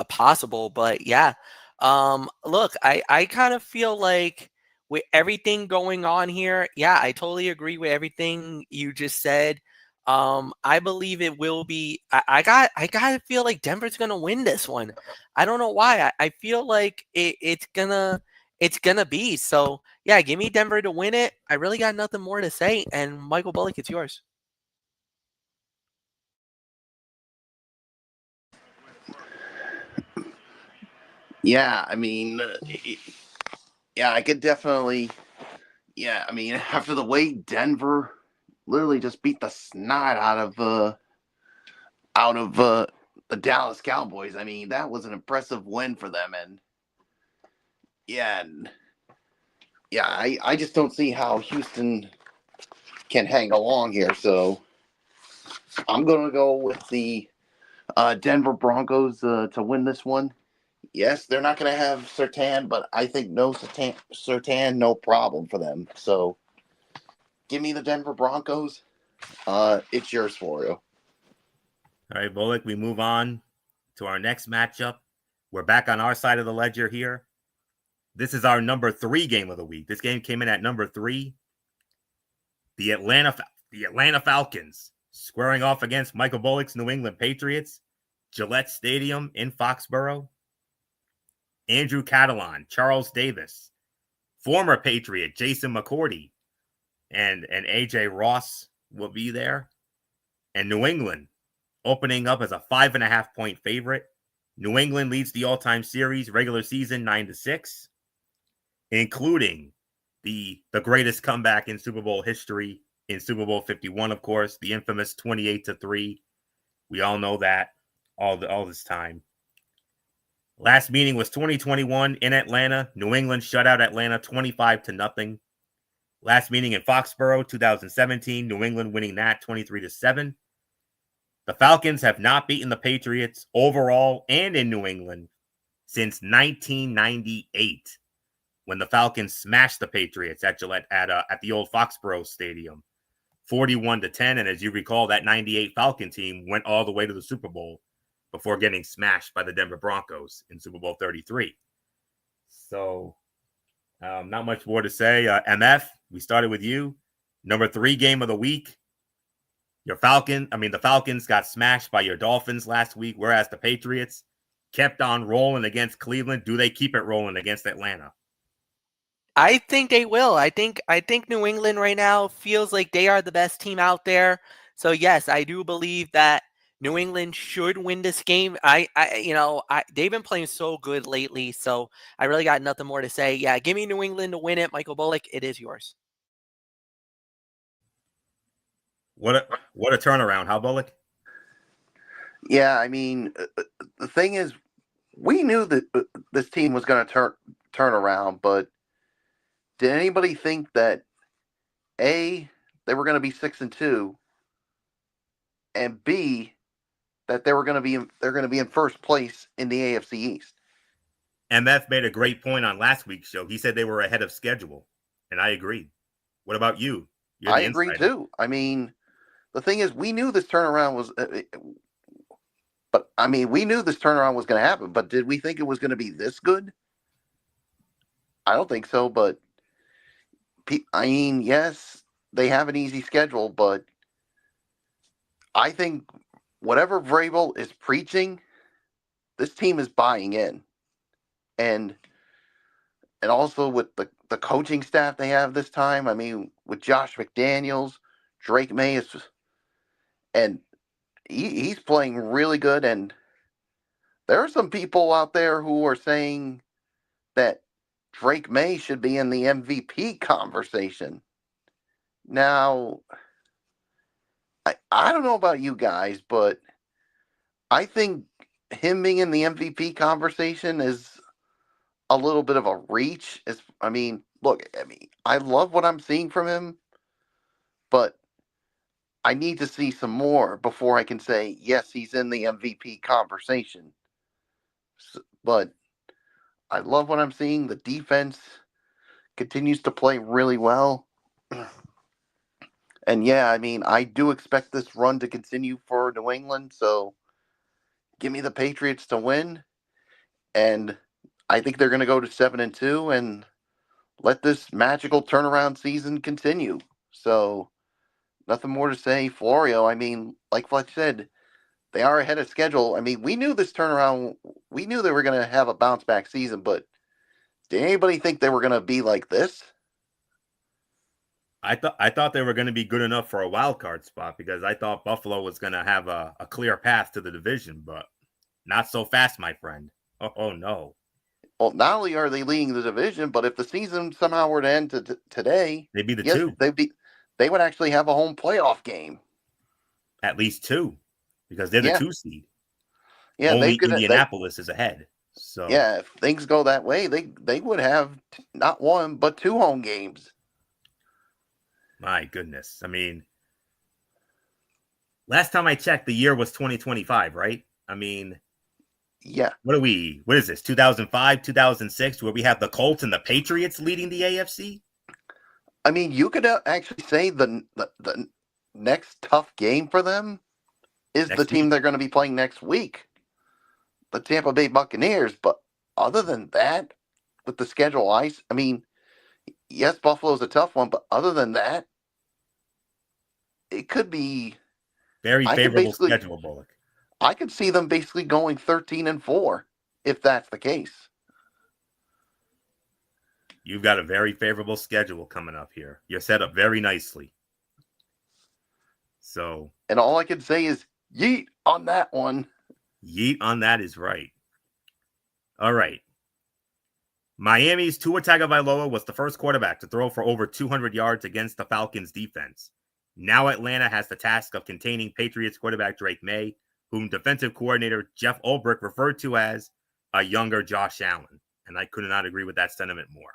possible. But yeah, look, I kind of feel like with everything going on here, yeah, I totally agree with everything you just said. I believe it will be. I gotta feel like Denver's gonna win this one. I don't know why. I feel like it's gonna be. So yeah, give me Denver to win it. I really got nothing more to say. And Michael Bullock, it's yours. Yeah, I mean, yeah, I could definitely. Yeah, I mean, after the way Denver literally just beat the snot out of the Dallas Cowboys, I mean, that was an impressive win for them. And yeah, I just don't see how Houston can hang along here. So I'm going to go with the Denver Broncos to win this one. Yes, they're not going to have Sertan, but I think no Sertan, no problem for them. So give me the Denver Broncos. It's yours, Florio. All right, Bullock, we move on to our next matchup. We're back on our side of the ledger here. This is our number 3 game of the week. This game came in at number 3. The Atlanta Falcons squaring off against Michael Bullock's New England Patriots, Gillette Stadium in Foxborough. Andrew Catalon, Charles Davis, former Patriot Jason McCourty, and AJ Ross will be there. And New England opening up as a 5.5-point favorite. New England leads the all-time series regular season 9-6, including the greatest comeback in Super Bowl history in Super Bowl 51, of course, the infamous 28-3. We all know that all this time. Last meeting was 2021 in Atlanta. New England shut out Atlanta 25-0. Last meeting in Foxborough, 2017, New England winning that 23-7. The Falcons have not beaten the Patriots overall and in New England since 1998, when the Falcons smashed the Patriots at Gillette at the old Foxborough Stadium, 41-10. And as you recall, that 98 Falcon team went all the way to the Super Bowl before getting smashed by the Denver Broncos in Super Bowl 33. So, not much more to say. MF, we started with you. Number 3 game of the week. The Falcons got smashed by your Dolphins last week, whereas the Patriots kept on rolling against Cleveland. Do they keep it rolling against Atlanta? I think they will. I think New England right now feels like they are the best team out there. So yes, I do believe that New England should win this game. They've been playing so good lately, so I really got nothing more to say. Yeah, give me New England to win it, Michael Bullock. It is yours. What a turnaround, huh, Bullock? Yeah, I mean, the thing is, we knew that this team was going to turn around, but did anybody think that A, they were going to be 6-2, and B, that they're going to be in first place in the AFC East? MF made a great point on last week's show. He said they were ahead of schedule, and I agree. What about you? You're I the agree insider. too. I mean, the thing is, we knew this turnaround was, we knew this turnaround was going to happen. But did we think it was going to be this good? I don't think so. But I mean, yes, they have an easy schedule, but I think whatever Vrabel is preaching, this team is buying in, and also with the coaching staff they have this time. I mean, with Josh McDaniels, Drake May is, and he's playing really good. And there are some people out there who are saying that Drake May should be in the MVP conversation. Now, I don't know about you guys, but I think him being in the MVP conversation is a little bit of a reach. I mean, look, I mean, I love what I'm seeing from him, but I need to see some more before I can say, yes, he's in the MVP conversation. But I love what I'm seeing. The defense continues to play really well. And yeah, I mean, I do expect this run to continue for New England. So give me the Patriots to win. And I think they're going to go to 7-2 and let this magical turnaround season continue. So nothing more to say. Florio, I mean, like Fletch said, they are ahead of schedule. I mean, we knew this turnaround, we knew they were going to have a bounce back season, but did anybody think they were going to be like this? I thought they were going to be good enough for a wild card spot because I thought Buffalo was going to have a clear path to the division, but not so fast, my friend. Oh no. Well, not only are they leading the division, but if the season somehow were to end today, They'd be the yes, two. they would actually have a home playoff game. At least two, because they're the 2 seed. Yeah, only Indianapolis is ahead. So yeah, if things go that way, they would have not one but 2 home games. My goodness. I mean, last time I checked, the year was 2025, right? I mean, yeah. What is this? 2005, 2006, where we have the Colts and the Patriots leading the AFC? I mean, you could actually say the next tough game for them is the team they're going to be playing next week, the Tampa Bay Buccaneers. But other than that, with the schedule I mean, yes, Buffalo's a tough one, but other than that, it could be very favorable schedule, Bullock. I could see them basically going 13-4 if that's the case. You've got a very favorable schedule coming up here. You're set up very nicely. So, and all I can say is yeet on that one. Yeet on that is right. All right. Miami's Tua Tagovailoa was the first quarterback to throw for over 200 yards against the Falcons' defense. Now Atlanta has the task of containing Patriots quarterback Drake May, whom defensive coordinator Jeff Ulbrich referred to as a younger Josh Allen. And I could not agree with that sentiment more.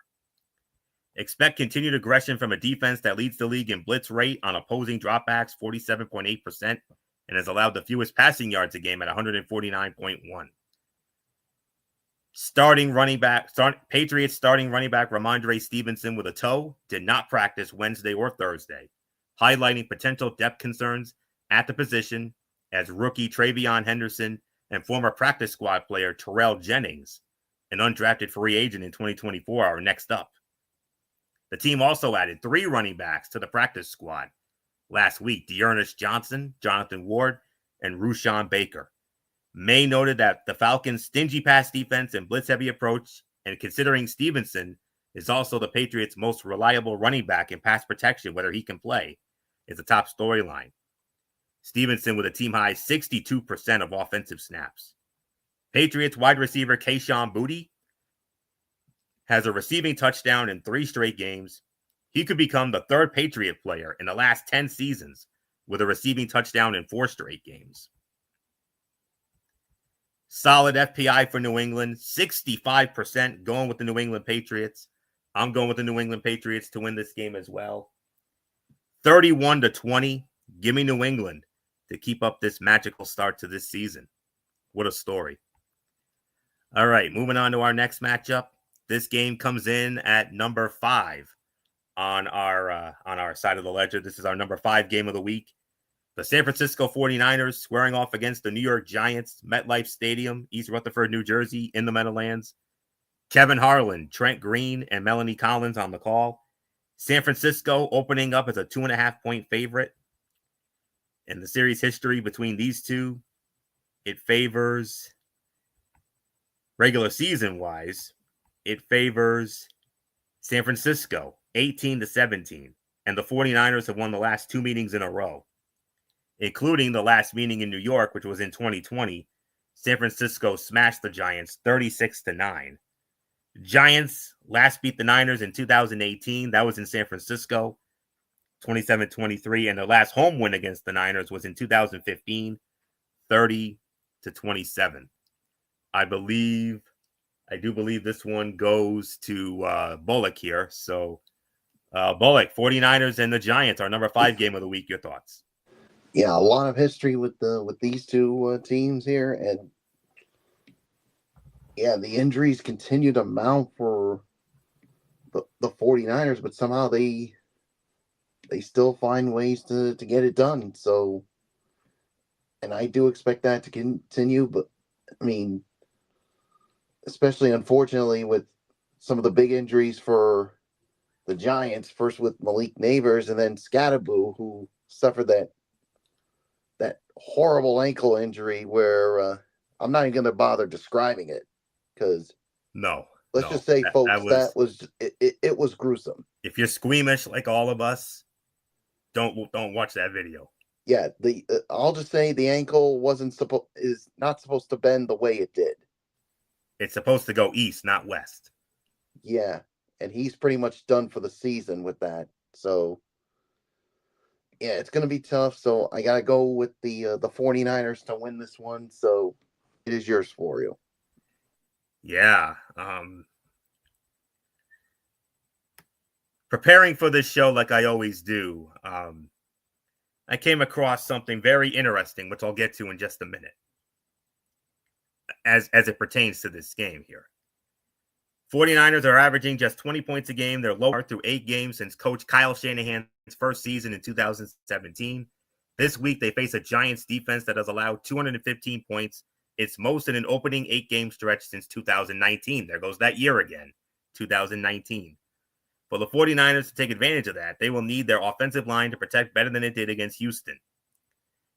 Expect continued aggression from a defense that leads the league in blitz rate on opposing dropbacks, 47.8%, and has allowed the fewest passing yards a game at 149.1. Patriots starting running back Ramondre Stevenson with a toe did not practice Wednesday or Thursday, highlighting potential depth concerns at the position as rookie Travion Henderson and former practice squad player Terrell Jennings, an undrafted free agent in 2024, are next up. The team also added 3 running backs to the practice squad last week: Dearness Johnson, Jonathan Ward, and Rushawn Baker. May noted that the Falcons' stingy pass defense and blitz-heavy approach, and considering Stevenson is also the Patriots' most reliable running back in pass protection, whether he can play, is a top storyline. Stevenson with a team-high 62% of offensive snaps. Patriots wide receiver Kayshon Boutte has a receiving touchdown in 3 straight games. He could become the 3rd Patriot player in the last 10 seasons with a receiving touchdown in 4 straight games. Solid FPI for New England, 65% going with the New England Patriots. I'm going with the New England Patriots to win this game as well. 31-20. Give me New England to keep up this magical start to this season. What a story. All right, moving on to our next matchup. This game comes in at number 5 on our side of the ledger. This is our number 5 game of the week. The San Francisco 49ers squaring off against the New York Giants, MetLife Stadium, East Rutherford, New Jersey, in the Meadowlands. Kevin Harlan, Trent Green, and Melanie Collins on the call. San Francisco opening up as a 2.5-point favorite. In the series history between these two, it favors, regular season-wise, it favors San Francisco, 18-17. And the 49ers have won the last 2 meetings in a row, including the last meeting in New York, which was in 2020. San Francisco smashed the Giants 36-9. Giants last beat the Niners in 2018. That was in San Francisco, 27-23. And their last home win against the Niners was in 2015, 30-27. I believe I do believe this one goes to Bullock here. So, Bullock, 49ers and the Giants, our number 5 game of the week. Your thoughts? Yeah, a lot of history with these two teams here, and yeah, the injuries continue to mount for the 49ers, but somehow they still find ways to get it done. So, and I do expect that to continue, but I mean, especially unfortunately with some of the big injuries for the Giants, first with Malik Neighbors and then Scatterboo, who suffered that horrible ankle injury where I'm not even going to bother describing it because let's just say, folks, that was it was gruesome. If you're squeamish like all of us, don't watch that video. Yeah, I'll just say the ankle is not supposed to bend the way it did. It's supposed to go east, not west. Yeah, and he's pretty much done for the season with that. So yeah, it's going to be tough. So I got to go with the 49ers to win this one. So it is yours, Florio. Yeah. Preparing for this show like I always do, I came across something very interesting, which I'll get to in just a minute, as it pertains to this game here. 49ers are averaging just 20 points a game. They're lower through 8 games since Coach Kyle Shanahan's first season in 2017. This week, they face a Giants defense that has allowed 215 points. It's most in an opening 8-game stretch since 2019. There goes that year again, 2019. For the 49ers to take advantage of that, they will need their offensive line to protect better than it did against Houston.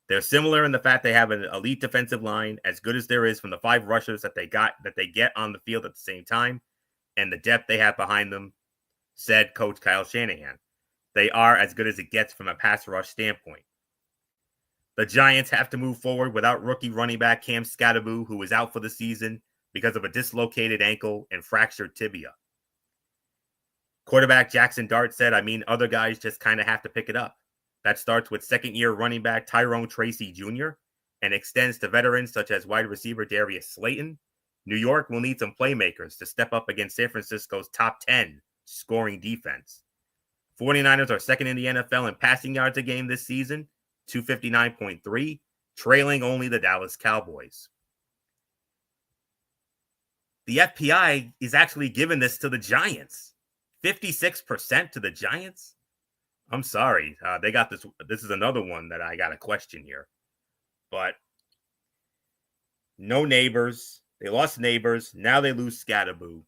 They're similar in the fact they have an elite defensive line, as good as there is from the 5 rushers that they get on the field at the same time, and the depth they have behind them, said Coach Kyle Shanahan. They are as good as it gets from a pass rush standpoint. The Giants have to move forward without rookie running back Cam Scatterboo, who is out for the season because of a dislocated ankle and fractured tibia. Quarterback Jackson Dart said, other guys just kind of have to pick it up. That starts with second-year running back Tyrone Tracy Jr. and extends to veterans such as wide receiver Darius Slayton. New York will need some playmakers to step up against San Francisco's top 10 scoring defense. 49ers are second in the NFL in passing yards a game this season, 259.3, trailing only the Dallas Cowboys. The FPI is actually giving this to the Giants. 56% to the Giants? I'm sorry. They got this. This is another one that I got a question here. But no Neighbors. They lost Neighbors. Now they lose Scatterboo.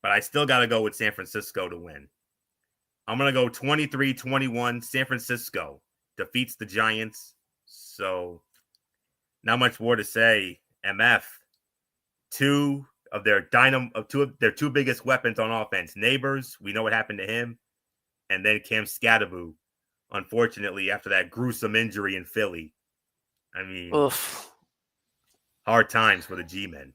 But I still got to go with San Francisco to win. I'm going to go 23-21. San Francisco defeats the Giants. So not much more to say. MF, two of their two biggest weapons on offense. Neighbors, we know what happened to him. And then Cam Scatterboo, unfortunately, after that gruesome injury in Philly. Oof. Hard times for the G-men.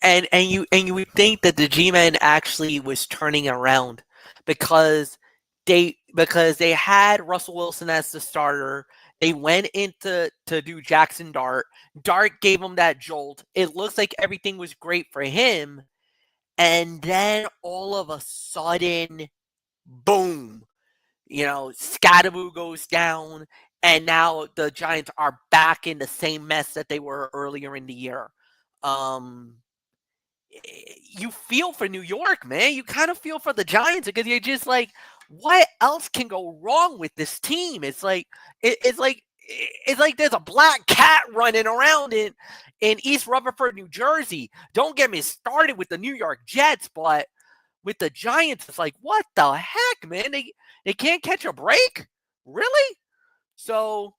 And you would think that the G-men actually was turning around because they had Russell Wilson as the starter. They went into to do Jackson Dart. Dart gave him that jolt. It looks like everything was great for him. And then all of a sudden, boom, Scatterboo goes down. And now the Giants are back in the same mess that they were earlier in the year. You feel for New York, man. You kind of feel for the Giants because you're just like, what else can go wrong with this team? It's like there's a black cat running around in East Rutherford, New Jersey. Don't get me started with the New York Jets, but with the Giants, it's like, what the heck, man? They can't catch a break? Really? So,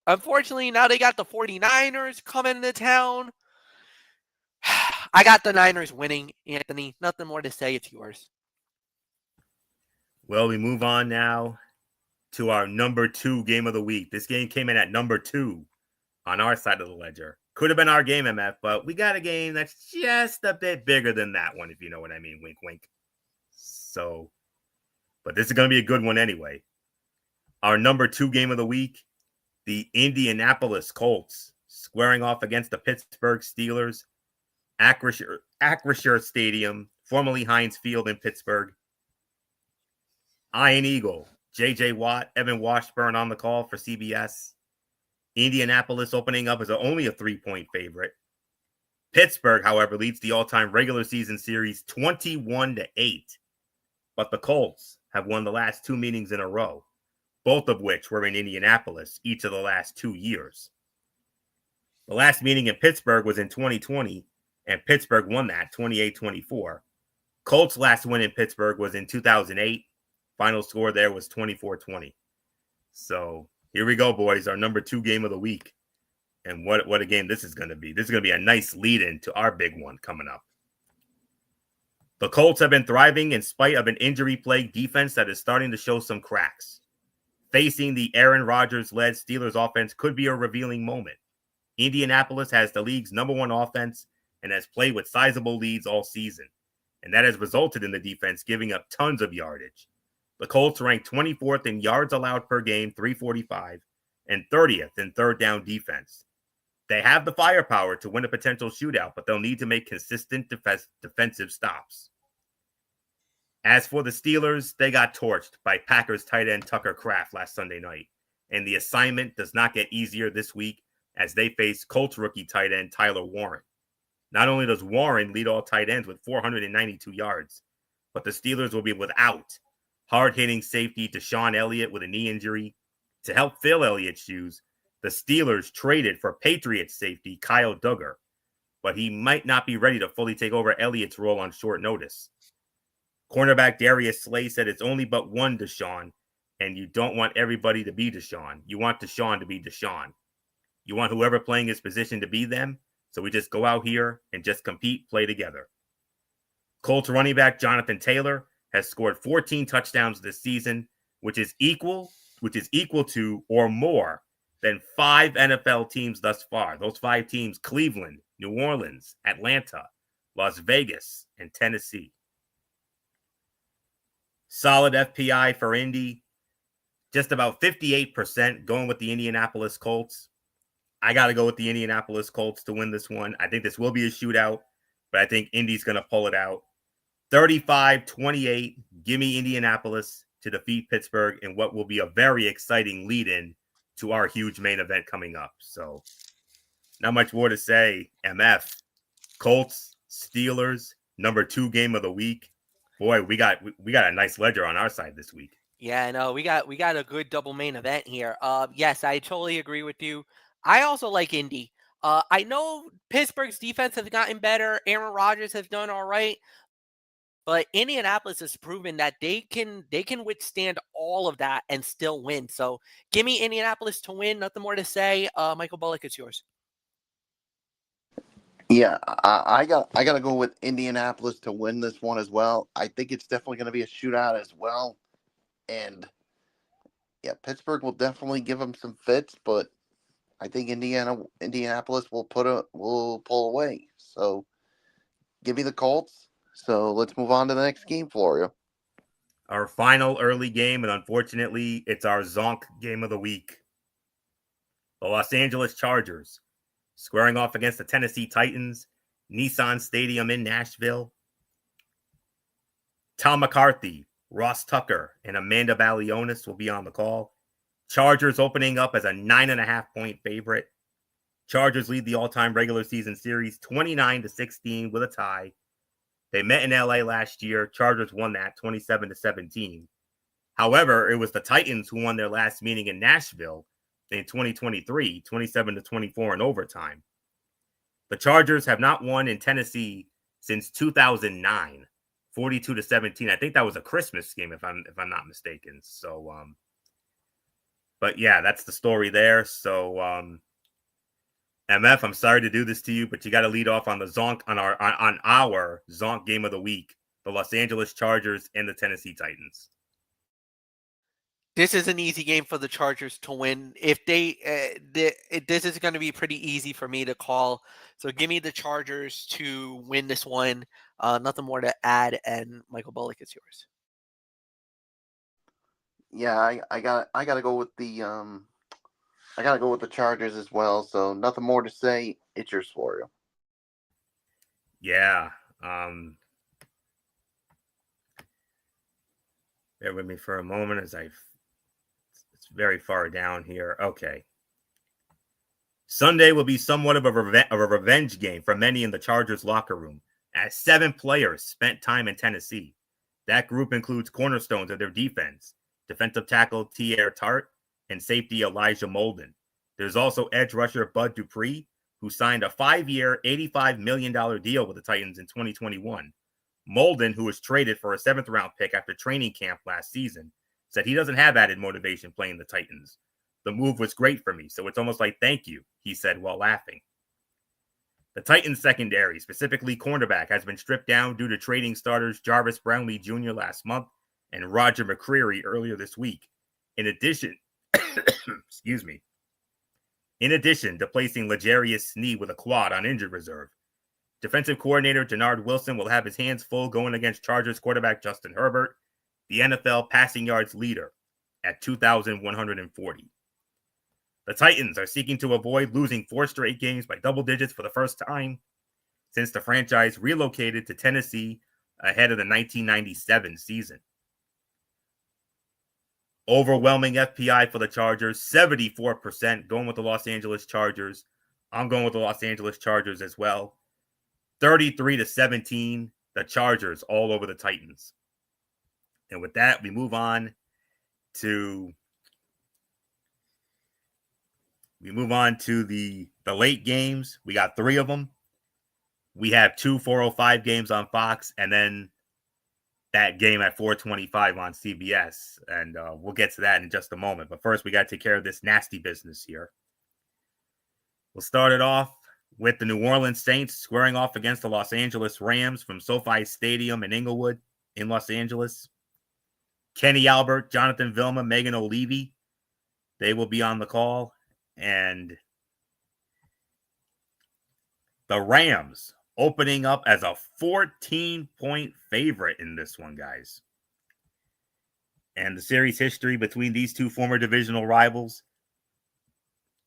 unfortunately, now they got the 49ers coming into town. I got the Niners winning, Anthony. Nothing more to say. It's yours. Well, we move on now to our number 2 game of the week. This game came in at number 2 on our side of the ledger. Could have been our game, MF, but we got a game that's just a bit bigger than that one, if you know what I mean. Wink, wink. So, but this is going to be a good one anyway. Our number 2 game of the week, the Indianapolis Colts squaring off against the Pittsburgh Steelers. Acrisure Stadium, formerly Heinz Field in Pittsburgh. Iron Eagle, J.J. Watt, Evan Washburn on the call for CBS. Indianapolis opening up as only a 3-point favorite. Pittsburgh, however, leads the all-time regular season series 21-8. But the Colts have won the last 2 meetings in a row, both of which were in Indianapolis each of the last 2 years. The last meeting in Pittsburgh was in 2020, and Pittsburgh won that 28-24. Colts' last win in Pittsburgh was in 2008. Final score there was 24-20. So here we go, boys, our number 2 game of the week. And what a game this is going to be. This is going to be a nice lead-in to our big one coming up. The Colts have been thriving in spite of an injury-plagued defense that is starting to show some cracks. Facing the Aaron Rodgers-led Steelers offense could be a revealing moment. Indianapolis has the league's number 1 offense and has played with sizable leads all season. And that has resulted in the defense giving up tons of yardage. The Colts rank 24th in yards allowed per game, 345, and 30th in third down defense. They have the firepower to win a potential shootout, but they'll need to make consistent defensive stops. As for the Steelers, they got torched by Packers tight end Tucker Kraft last Sunday night, and the assignment does not get easier this week as they face Colts rookie tight end Tyler Warren. Not only does Warren lead all tight ends with 492 yards, but the Steelers will be without hard-hitting safety Deshaun Elliott with a knee injury. To help fill Elliott's shoes, the Steelers traded for Patriots safety Kyle Duggar, but he might not be ready to fully take over Elliott's role on short notice. Cornerback Darius Slay said it's only but one Deshaun, and you don't want everybody to be Deshaun. You want Deshaun to be Deshaun. You want whoever playing his position to be them, so we just go out here and just compete, play together. Colts running back Jonathan Taylor has scored 14 touchdowns this season, which is equal to or more than 5 NFL teams thus far. Those 5 teams: Cleveland, New Orleans, Atlanta, Las Vegas, and Tennessee. Solid FPI for Indy. Just about 58% going with the Indianapolis Colts. I got to go with the Indianapolis Colts to win this one. I think this will be a shootout, but I think Indy's going to pull it out. 35-28. Give me Indianapolis to defeat Pittsburgh in what will be a very exciting lead-in to our huge main event coming up. So not much more to say. MF, Colts, Steelers, number 2 game of the week. Boy, we got a nice ledger on our side this week. Yeah, no, we got a good double main event here. Yes, I totally agree with you. I also like Indy. I know Pittsburgh's defense has gotten better. Aaron Rodgers has done all right. But Indianapolis has proven that they can withstand all of that and still win. So give me Indianapolis to win. Nothing more to say. Michael Bullock, it's yours. Yeah, I got to go with Indianapolis to win this one as well. I think it's definitely going to be a shootout as well. And yeah, Pittsburgh will definitely give them some fits, but I think Indianapolis will pull away. So give me the Colts. So let's move on to the next game, Florio. Our final early game, and unfortunately, it's our Zonk game of the week. The Los Angeles Chargers squaring off against the Tennessee Titans, Nissan Stadium in Nashville. Tom McCarthy, Ross Tucker, and Amanda Balionis will be on the call. Chargers opening up as a 9.5-point favorite. Chargers lead the all-time regular season series 29-16 with a tie. They met in LA last year. Chargers won that 27-17. However, it was the Titans who won their last meeting in Nashville in 2023, 27-24 in overtime. The Chargers have not won in Tennessee since 2009, 42-17. I think that was a Christmas game, if I'm not mistaken. So, but yeah, that's the story there. So, MF, I'm sorry to do this to you, but you got to lead off on the Zonk on our Zonk game of the week: the Los Angeles Chargers and the Tennessee Titans. This is an easy game for the Chargers to win. If this is going to be pretty easy for me to call. So give me the Chargers to win this one. Nothing more to add. And Michael Bullock, it's yours. Yeah, I gotta go with the I gotta go with the Chargers as well. So nothing more to say. It's yours, Florio. Yeah. Bear with me for a moment as it's very far down here. Okay. Sunday will be somewhat of a revenge game for many in the Chargers locker room, as 7 players spent time in Tennessee. That group includes cornerstones of their defense, defensive tackle T.R. Tart and safety Elijah Molden. There's also edge rusher Bud Dupree, who signed a 5-year, $85 million deal with the Titans in 2021. Molden, who was traded for a 7th-round pick after training camp last season, said he doesn't have added motivation playing the Titans. The move was great for me, so it's almost like thank you, he said while laughing. The Titans secondary, specifically cornerback, has been stripped down due to trading starters Jarvis Brownlee Jr. last month and Roger McCreary earlier this week. In addition, in addition to placing L'Jarius Sneed with a quad on injured reserve, defensive coordinator Jannard Wilson will have his hands full going against Chargers quarterback Justin Herbert, the NFL passing yards leader at 2,140. The Titans are seeking to avoid losing 4 straight games by double digits for the first time since the franchise relocated to Tennessee ahead of the 1997 season. Overwhelming FPI for the Chargers, 74% going with the Los Angeles Chargers. I'm going with the Los Angeles Chargers as well. 33-17, the Chargers all over the Titans. And with that, we move on to the late games. We got 3 of them. We have 2 4:05 games on Fox, and then that game at 4:25 on CBS. And we'll get to that in just a moment. But first, we got to take care of this nasty business here. We'll start it off with the New Orleans Saints squaring off against the Los Angeles Rams from SoFi Stadium in Inglewood in Los Angeles. Kenny Albert, Jonathan Vilma, Megan O'Leary, they will be on the call. And the Rams opening up as a 14-point favorite in this one, guys. And the series history between these two former divisional rivals.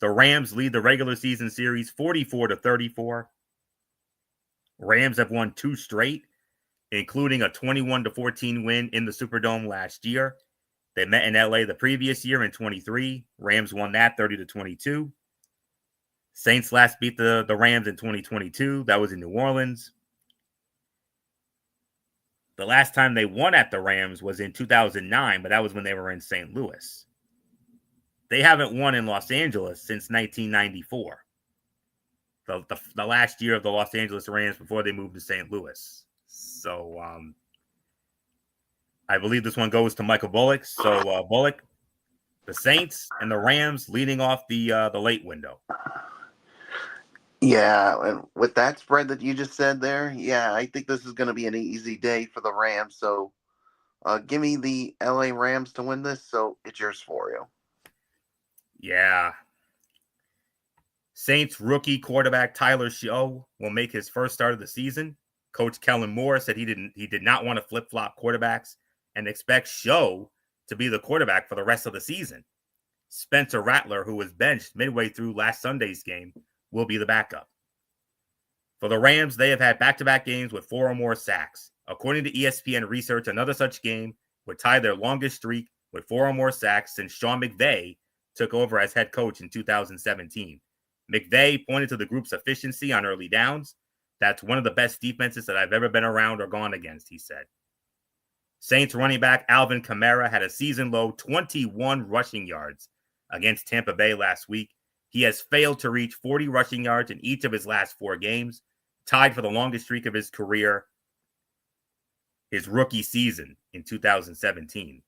The Rams lead the regular season series 44-34. Rams have won 2 straight, including a 21-14 win in the Superdome last year. They met in LA the previous year in 23. Rams won that 30-22. Saints last beat the Rams in 2022. That was in New Orleans. The last time they won at the Rams was in 2009, but that was when they were in St. Louis. They haven't won in Los Angeles since 1994. The last year of the Los Angeles Rams before they moved to St. Louis. So I believe this one goes to Michael Bullock. So Bullock, the Saints and the Rams leading off the late window. Yeah, and with that spread that you just said there, yeah, I think this is going to be an easy day for the Rams. So give me the LA Rams to win this, so it's yours for you. Yeah. Saints rookie quarterback Tyler Show will make his first start of the season. Coach Kellen Moore said he did not want to flip-flop quarterbacks and expects Show to be the quarterback for the rest of the season. Spencer Rattler, who was benched midway through last Sunday's game, will be the backup. For the Rams, they have had back-to-back games with 4 or more sacks. According to ESPN research, another such game would tie their longest streak with 4 or more sacks since Sean McVay took over as head coach in 2017. McVay pointed to the group's efficiency on early downs. That's one of the best defenses that I've ever been around or gone against, he said. Saints running back Alvin Kamara had a season-low 21 rushing yards against Tampa Bay last week. He has failed to reach 40 rushing yards in each of his last 4 games, tied for the longest streak of his career, his rookie season in 2017.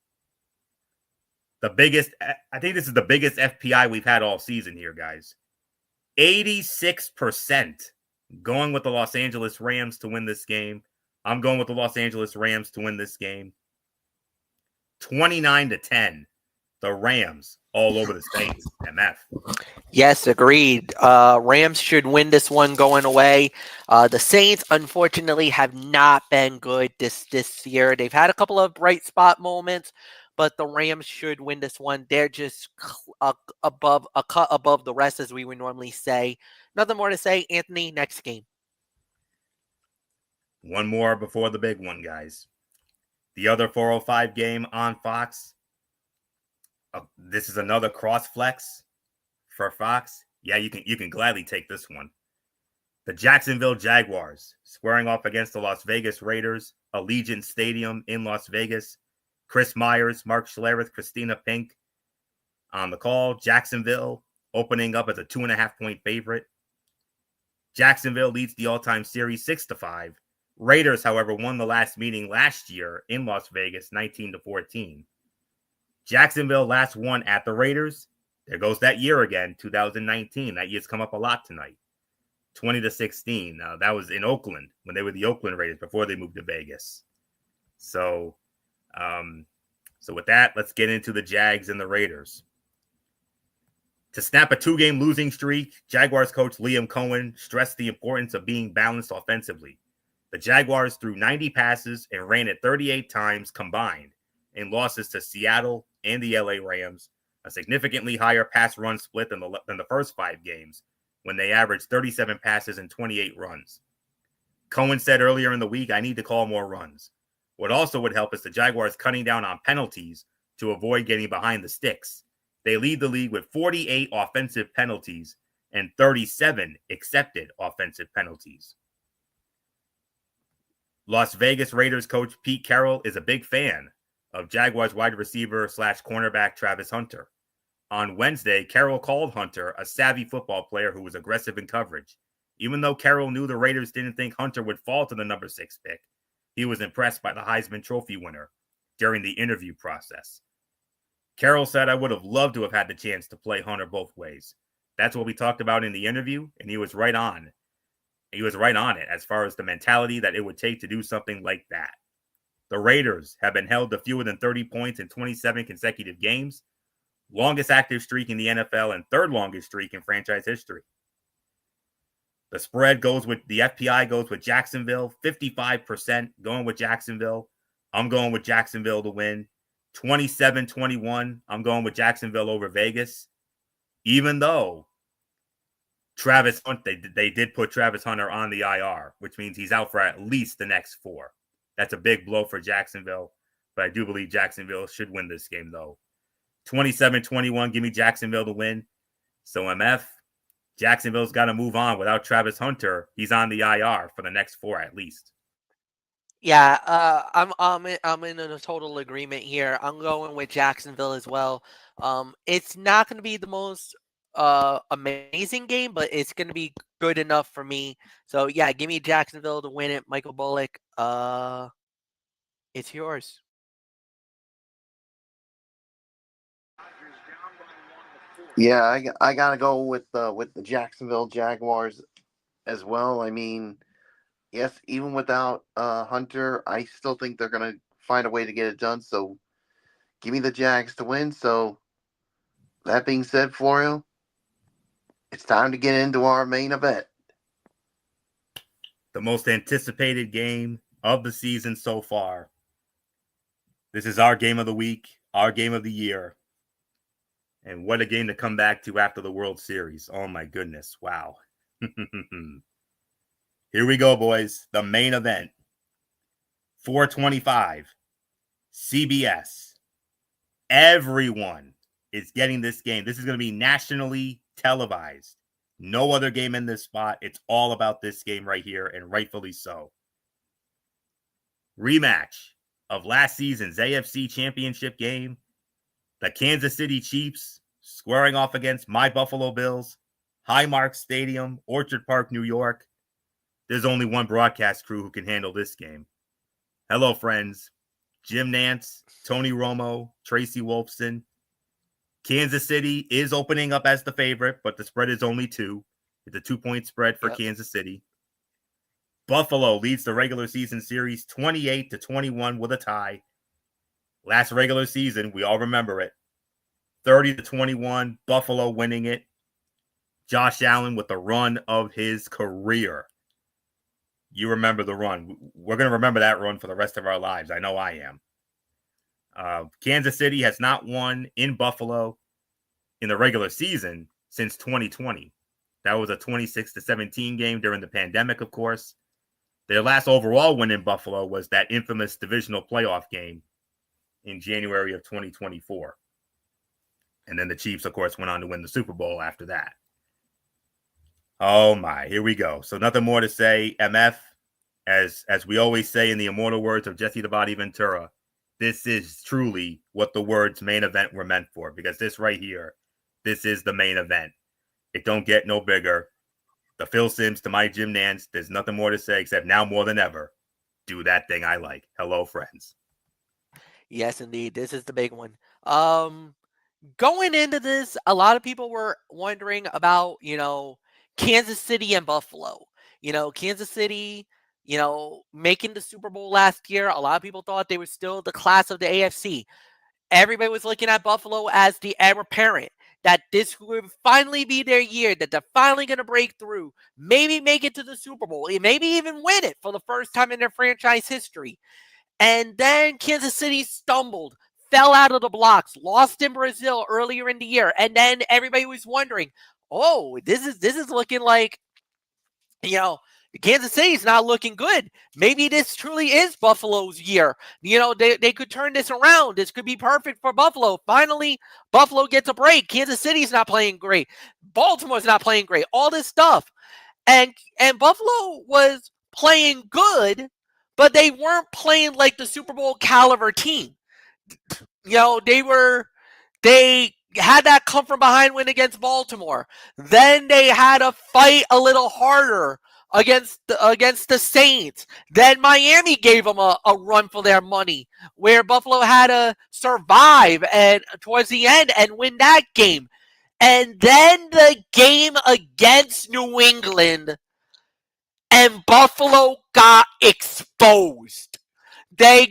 I think this is the biggest FPI we've had all season here, guys. 86% going with the Los Angeles Rams to win this game. I'm going with the Los Angeles Rams to win this game. 29-10. The Rams all over the Saints. MF. Yes, agreed. Rams should win this one going away. The Saints, unfortunately, have not been good this year. They've had a couple of bright spot moments, but the Rams should win this one. They're just a cut above the rest, as we would normally say. Nothing more to say. Anthony, next game. One more before the big one, guys. The other 405 game on Fox. This is another cross flex for Fox. Yeah, you can gladly take this one. The Jacksonville Jaguars squaring off against the Las Vegas Raiders, Allegiant Stadium in Las Vegas. Chris Myers, Mark Schlereth, Christina Pink on the call. Jacksonville opening up as a 2.5-point favorite. Jacksonville leads the all-time series 6-5. Raiders, however, won the last meeting last year in Las Vegas, 19-14. Jacksonville last won at the Raiders. There goes that year again, 2019. That year's come up a lot tonight. 20-16. Now, that was in Oakland when they were the Oakland Raiders before they moved to Vegas. So with that, let's get into the Jags and the Raiders. To snap a 2-game losing streak, Jaguars coach Liam Cohen stressed the importance of being balanced offensively. The Jaguars threw 90 passes and ran it 38 times combined in losses to Seattle and the LA Rams, a significantly higher pass-run split than the first 5 games, when they averaged 37 passes and 28 runs. Cohen said earlier in the week, I need to call more runs. What also would help is the Jaguars cutting down on penalties to avoid getting behind the sticks. They lead the league with 48 offensive penalties and 37 accepted offensive penalties. Las Vegas Raiders coach Pete Carroll is a big fan of Jaguars wide receiver / cornerback Travis Hunter. On Wednesday, Carroll called Hunter a savvy football player who was aggressive in coverage. Even though Carroll knew the Raiders didn't think Hunter would fall to the number 6 pick, he was impressed by the Heisman Trophy winner during the interview process. Carroll said, I would have loved to have had the chance to play Hunter both ways. That's what we talked about in the interview, and he was right on. He was right on it as far as the mentality that it would take to do something like that. The Raiders have been held to fewer than 30 points in 27 consecutive games, longest active streak in the NFL and third longest streak in franchise history. The spread goes with, the FPI goes with Jacksonville, 55% going with Jacksonville. I'm going with Jacksonville to win. 27-21, I'm going with Jacksonville over Vegas. Even though Travis Hunt, they did put Travis Hunter on the IR, which means he's out for at least the next 4. That's a big blow for Jacksonville, but I do believe Jacksonville should win this game, though. 27-21, give me Jacksonville to win. So MF, Jacksonville's got to move on. Without Travis Hunter, he's on the IR for the next 4 at least. Yeah, I'm in a total agreement here. I'm going with Jacksonville as well. It's not going to be the most amazing game, but it's going to be good enough for me. So yeah, give me Jacksonville to win it. Michael Bullock, it's yours. Yeah, I gotta go with the Jacksonville Jaguars as well. I mean, yes, even without Hunter, I still think they're gonna find a way to get it done. So, give me the Jags to win. So, that being said, Florio, it's time to get into our main event. The most anticipated game of the season so far. This is our game of the week, our game of the year. And what a game to come back to after the World Series. Oh, my goodness. Wow. Here we go, boys. The main event. 425. CBS. Everyone is getting this game. This is going to be nationally televised. No other game in this spot. It's all about this game right here, and rightfully so. Rematch of last season's AFC Championship game. The Kansas City Chiefs squaring off against my Buffalo Bills, Highmark Stadium, Orchard Park, New York. There's only one broadcast crew who can handle this game. Hello, friends. Jim Nantz, Tony Romo, Tracy Wolfson. Kansas City is opening up as the favorite, but the spread is only 2. It's a 2-point spread for Kansas City. Buffalo leads the regular season series 28-21 with a tie. Last regular season, we all remember it. 30-21, Buffalo winning it. Josh Allen with the run of his career. You remember the run. We're going to remember that run for the rest of our lives. I know I am. Kansas City has not won in Buffalo in the regular season since 2020. That was a 26-17 game during the pandemic, of course. Their last overall win in Buffalo was that infamous divisional playoff game in January of 2024. And then the Chiefs, of course, went on to win the Super Bowl after that. Oh my, here we go. So nothing more to say. MF, as we always say in the immortal words of Jesse the Body Ventura, this is truly what the words main event were meant for, because this right here, this is the main event. It don't get no bigger. The Phil Simms to my Jim Nance, there's nothing more to say except now more than ever, do that thing I like. Hello, friends. Yes, indeed. This is the big one. Going into this, a lot of people were wondering about, Kansas City and Buffalo. Kansas City, making the Super Bowl last year. A lot of people thought they were still the class of the AFC. Everybody was looking at Buffalo as the heir apparent, that this would finally be their year, that they're finally going to break through, maybe make it to the Super Bowl, maybe even win it for the first time in their franchise history. And then Kansas City stumbled, fell out of the blocks, lost in Brazil earlier in the year. And then everybody was wondering, oh, this is looking like, Kansas City's not looking good. Maybe this truly is Buffalo's year. They could turn this around. This could be perfect for Buffalo. Finally, Buffalo gets a break. Kansas City's not playing great. Baltimore's not playing great. All this stuff. And Buffalo was playing good, but they weren't playing like the Super Bowl caliber team. They had that come from behind win against Baltimore. Then they had to fight a little harder against the Saints. Then Miami gave them a run for their money, where Buffalo had to survive and towards the end and win that game. And then the game against New England, and Buffalo got exposed. There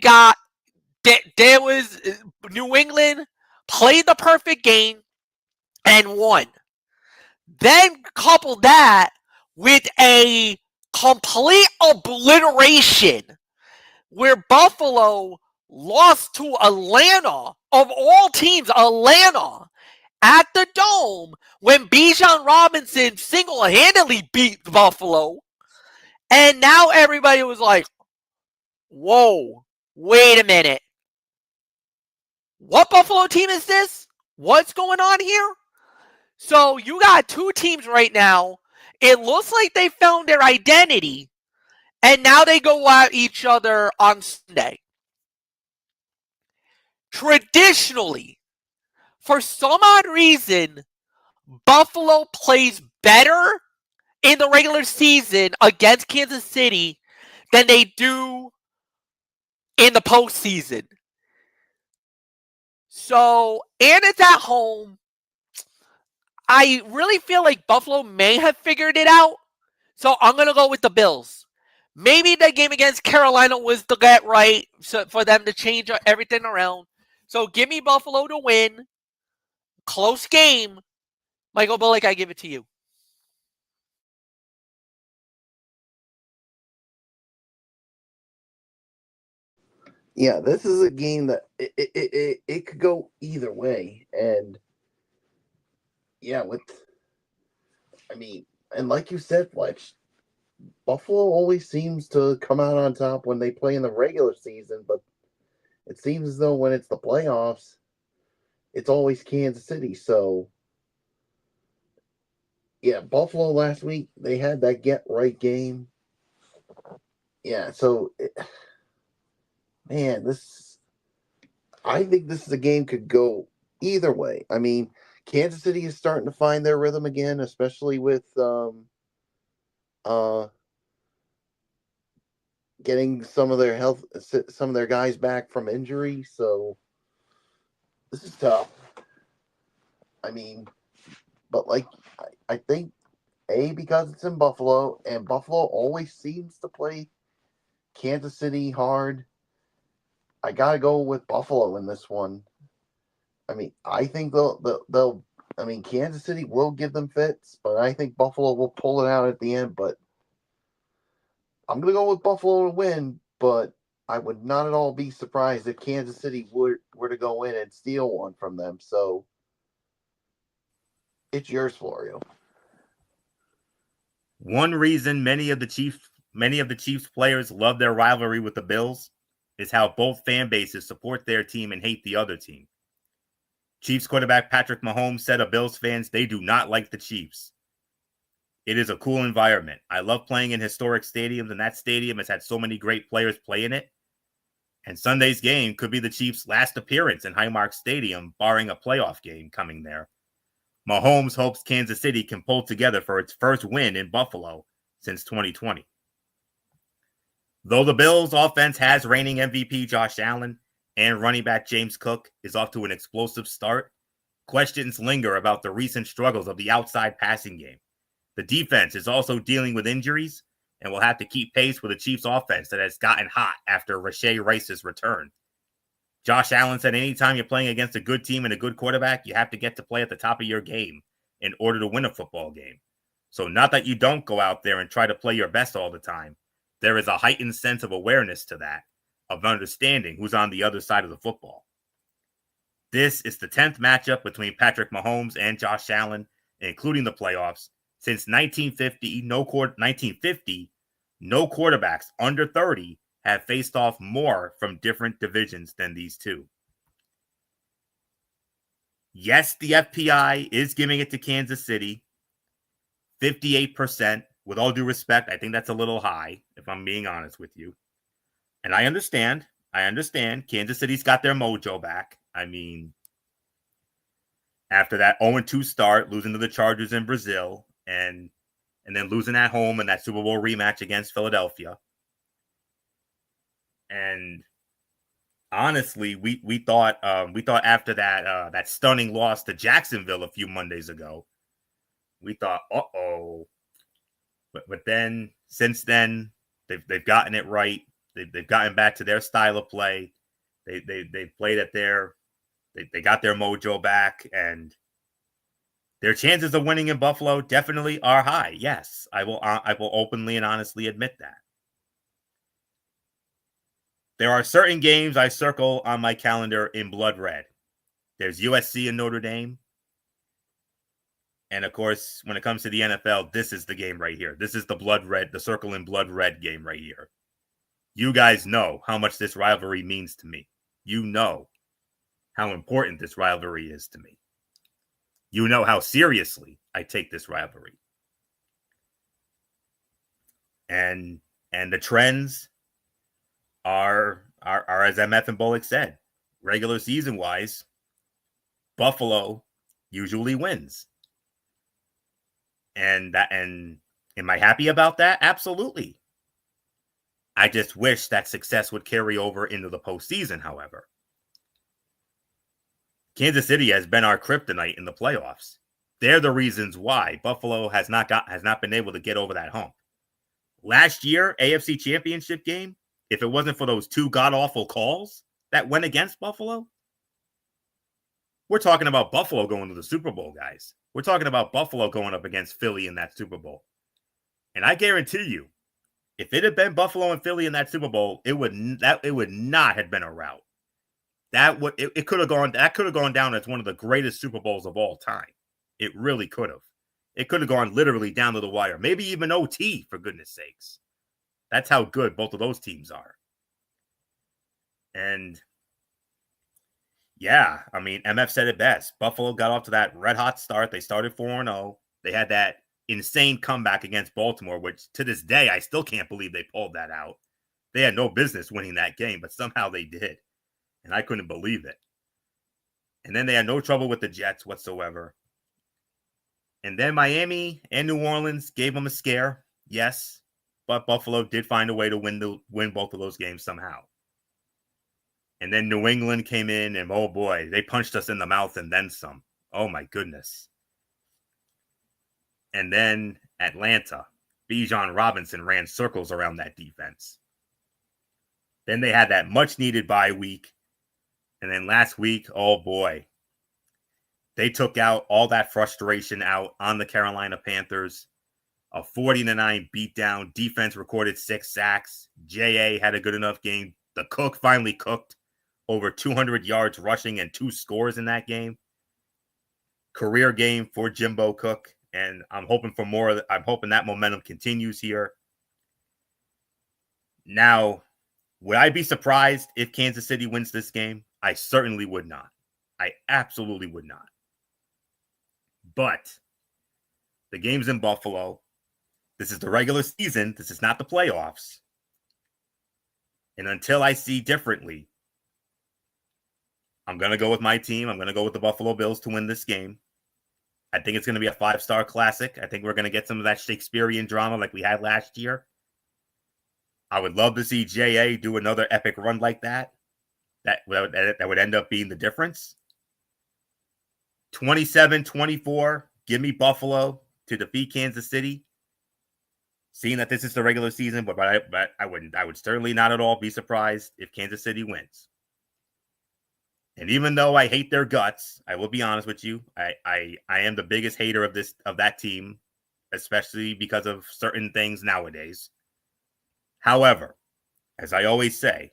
was New England played the perfect game and won. Then couple that with a complete obliteration where Buffalo lost to Atlanta, of all teams, Atlanta, at the Dome, when Bijan Robinson single-handedly beat Buffalo. And now everybody was like, whoa, wait a minute. What Buffalo team is this? What's going on here? So you got two teams right now. It looks like they found their identity, and now they go at each other on Sunday. Traditionally, for some odd reason, Buffalo plays better in the regular season against Kansas City than they do in the postseason. So, and it's at home. I really feel like Buffalo may have figured it out. So I'm going to go with the Bills. Maybe the game against Carolina was the get right for them to change everything around. So give me Buffalo to win. Close game. Michael Bullock, I give it to you. Yeah, this is a game that it could go either way. And yeah, and like you said, Fletch, Buffalo always seems to come out on top when they play in the regular season, but it seems as though when it's the playoffs, it's always Kansas City. So yeah, Buffalo last week, they had that get right game. Yeah, so man, I think this is a game could go either way. I mean, Kansas City is starting to find their rhythm again, especially with getting some of their guys back from injury. So this is tough. I mean, but I think because it's in Buffalo, and Buffalo always seems to play Kansas City hard. I gotta go with Buffalo in this one. I mean, I think they'll. I mean, Kansas City will give them fits, but I think Buffalo will pull it out at the end. But I'm gonna go with Buffalo to win. But I would not at all be surprised if Kansas City were to go in and steal one from them. So it's yours, Florio. One reason many of the Chiefs many of the Chiefs players love their rivalry with the Bills is how both fan bases support their team and hate the other team. Chiefs quarterback Patrick Mahomes said of Bills fans, they do not like the Chiefs. It is a cool environment. I love playing in historic stadiums, and that stadium has had so many great players play in it. And Sunday's game could be the Chiefs' last appearance in Highmark Stadium, barring a playoff game coming there. Mahomes hopes Kansas City can pull together for its first win in Buffalo since 2020. Though the Bills' offense has reigning MVP Josh Allen and running back James Cook is off to an explosive start, questions linger about the recent struggles of the outside passing game. The defense is also dealing with injuries and will have to keep pace with the Chiefs' offense that has gotten hot after Rashee Rice's return. Josh Allen said anytime you're playing against a good team and a good quarterback, you have to get to play at the top of your game in order to win a football game. So not that you don't go out there and try to play your best all the time. There is a heightened sense of awareness to that, of understanding who's on the other side of the football. This is the 10th matchup between Patrick Mahomes and Josh Allen, including the playoffs. Since 1950, no quarterbacks under 30 have faced off more from different divisions than these two. Yes, the FPI is giving it to Kansas City, 58%. With all due respect, I think that's a little high, if I'm being honest with you. And I understand. Kansas City's got their mojo back. I mean, after that 0-2 start, losing to the Chargers in Brazil, and then losing at home in that Super Bowl rematch against Philadelphia. And honestly, we thought after that stunning loss to Jacksonville a few Mondays ago, we thought, uh-oh. But then since then, they've gotten it right. They've gotten back to their style of play. They played at they got their mojo back, and their chances of winning in Buffalo definitely are high. Yes, I will openly and honestly admit that. There are certain games I circle on my calendar in blood red. There's USC and Notre Dame. And of course, when it comes to the NFL, this is the game right here. This is the circle in blood red game right here. You guys know how much this rivalry means to me. You know how important this rivalry is to me. You know how seriously I take this rivalry. And the trends are as MF and Bullock said, regular season wise, Buffalo usually wins. And am I happy about that? Absolutely. I just wish that success would carry over into the postseason, however. Kansas City has been our kryptonite in the playoffs. They're the reasons why Buffalo has not been able to get over that hump. Last year, AFC Championship game, if it wasn't for those two god-awful calls that went against Buffalo, we're talking about Buffalo going to the Super Bowl, guys. We're talking about Buffalo going up against Philly in that Super Bowl. And I guarantee you, if it had been Buffalo and Philly in that Super Bowl, it would not have been a rout. It could have gone down as one of the greatest Super Bowls of all time. It really could have. It could have gone literally down to the wire, maybe even OT, for goodness sakes. That's how good both of those teams are. And yeah, I mean, MF said it best. Buffalo got off to that red hot start. They started 4-0. They had that insane comeback against Baltimore, which to this day, I still can't believe they pulled that out. They had no business winning that game, but somehow they did. And I couldn't believe it. And then they had no trouble with the Jets whatsoever. And then Miami and New Orleans gave them a scare. Yes, but Buffalo did find a way to win both of those games somehow. And then New England came in, and oh boy, they punched us in the mouth and then some. Oh my goodness. And then Atlanta, Bijan Robinson ran circles around that defense. Then they had that much-needed bye week. And then last week, oh boy, they took out all that frustration out on the Carolina Panthers. A 40-9 beatdown. Defense recorded 6 sacks. J.A. had a good enough game. The Cook finally cooked. Over 200 yards rushing and 2 scores in that game. Career game for Jimbo Cook. And I'm hoping for more. I'm hoping that momentum continues here. Now, would I be surprised if Kansas City wins this game? I certainly would not. I absolutely would not. But the game's in Buffalo. This is the regular season. This is not the playoffs. And until I see differently, I'm going to go with my team. I'm going to go with the Buffalo Bills to win this game. I think it's going to be a 5-star classic. I think we're going to get some of that Shakespearean drama like we had last year. I would love to see J.A. do another epic run like that. That would end up being the difference. 27-24. Give me Buffalo to defeat Kansas City. Seeing that this is the regular season, but I would certainly not at all be surprised if Kansas City wins. And even though I hate their guts, I will be honest with you, I am the biggest hater of that team, especially because of certain things nowadays. However, as I always say,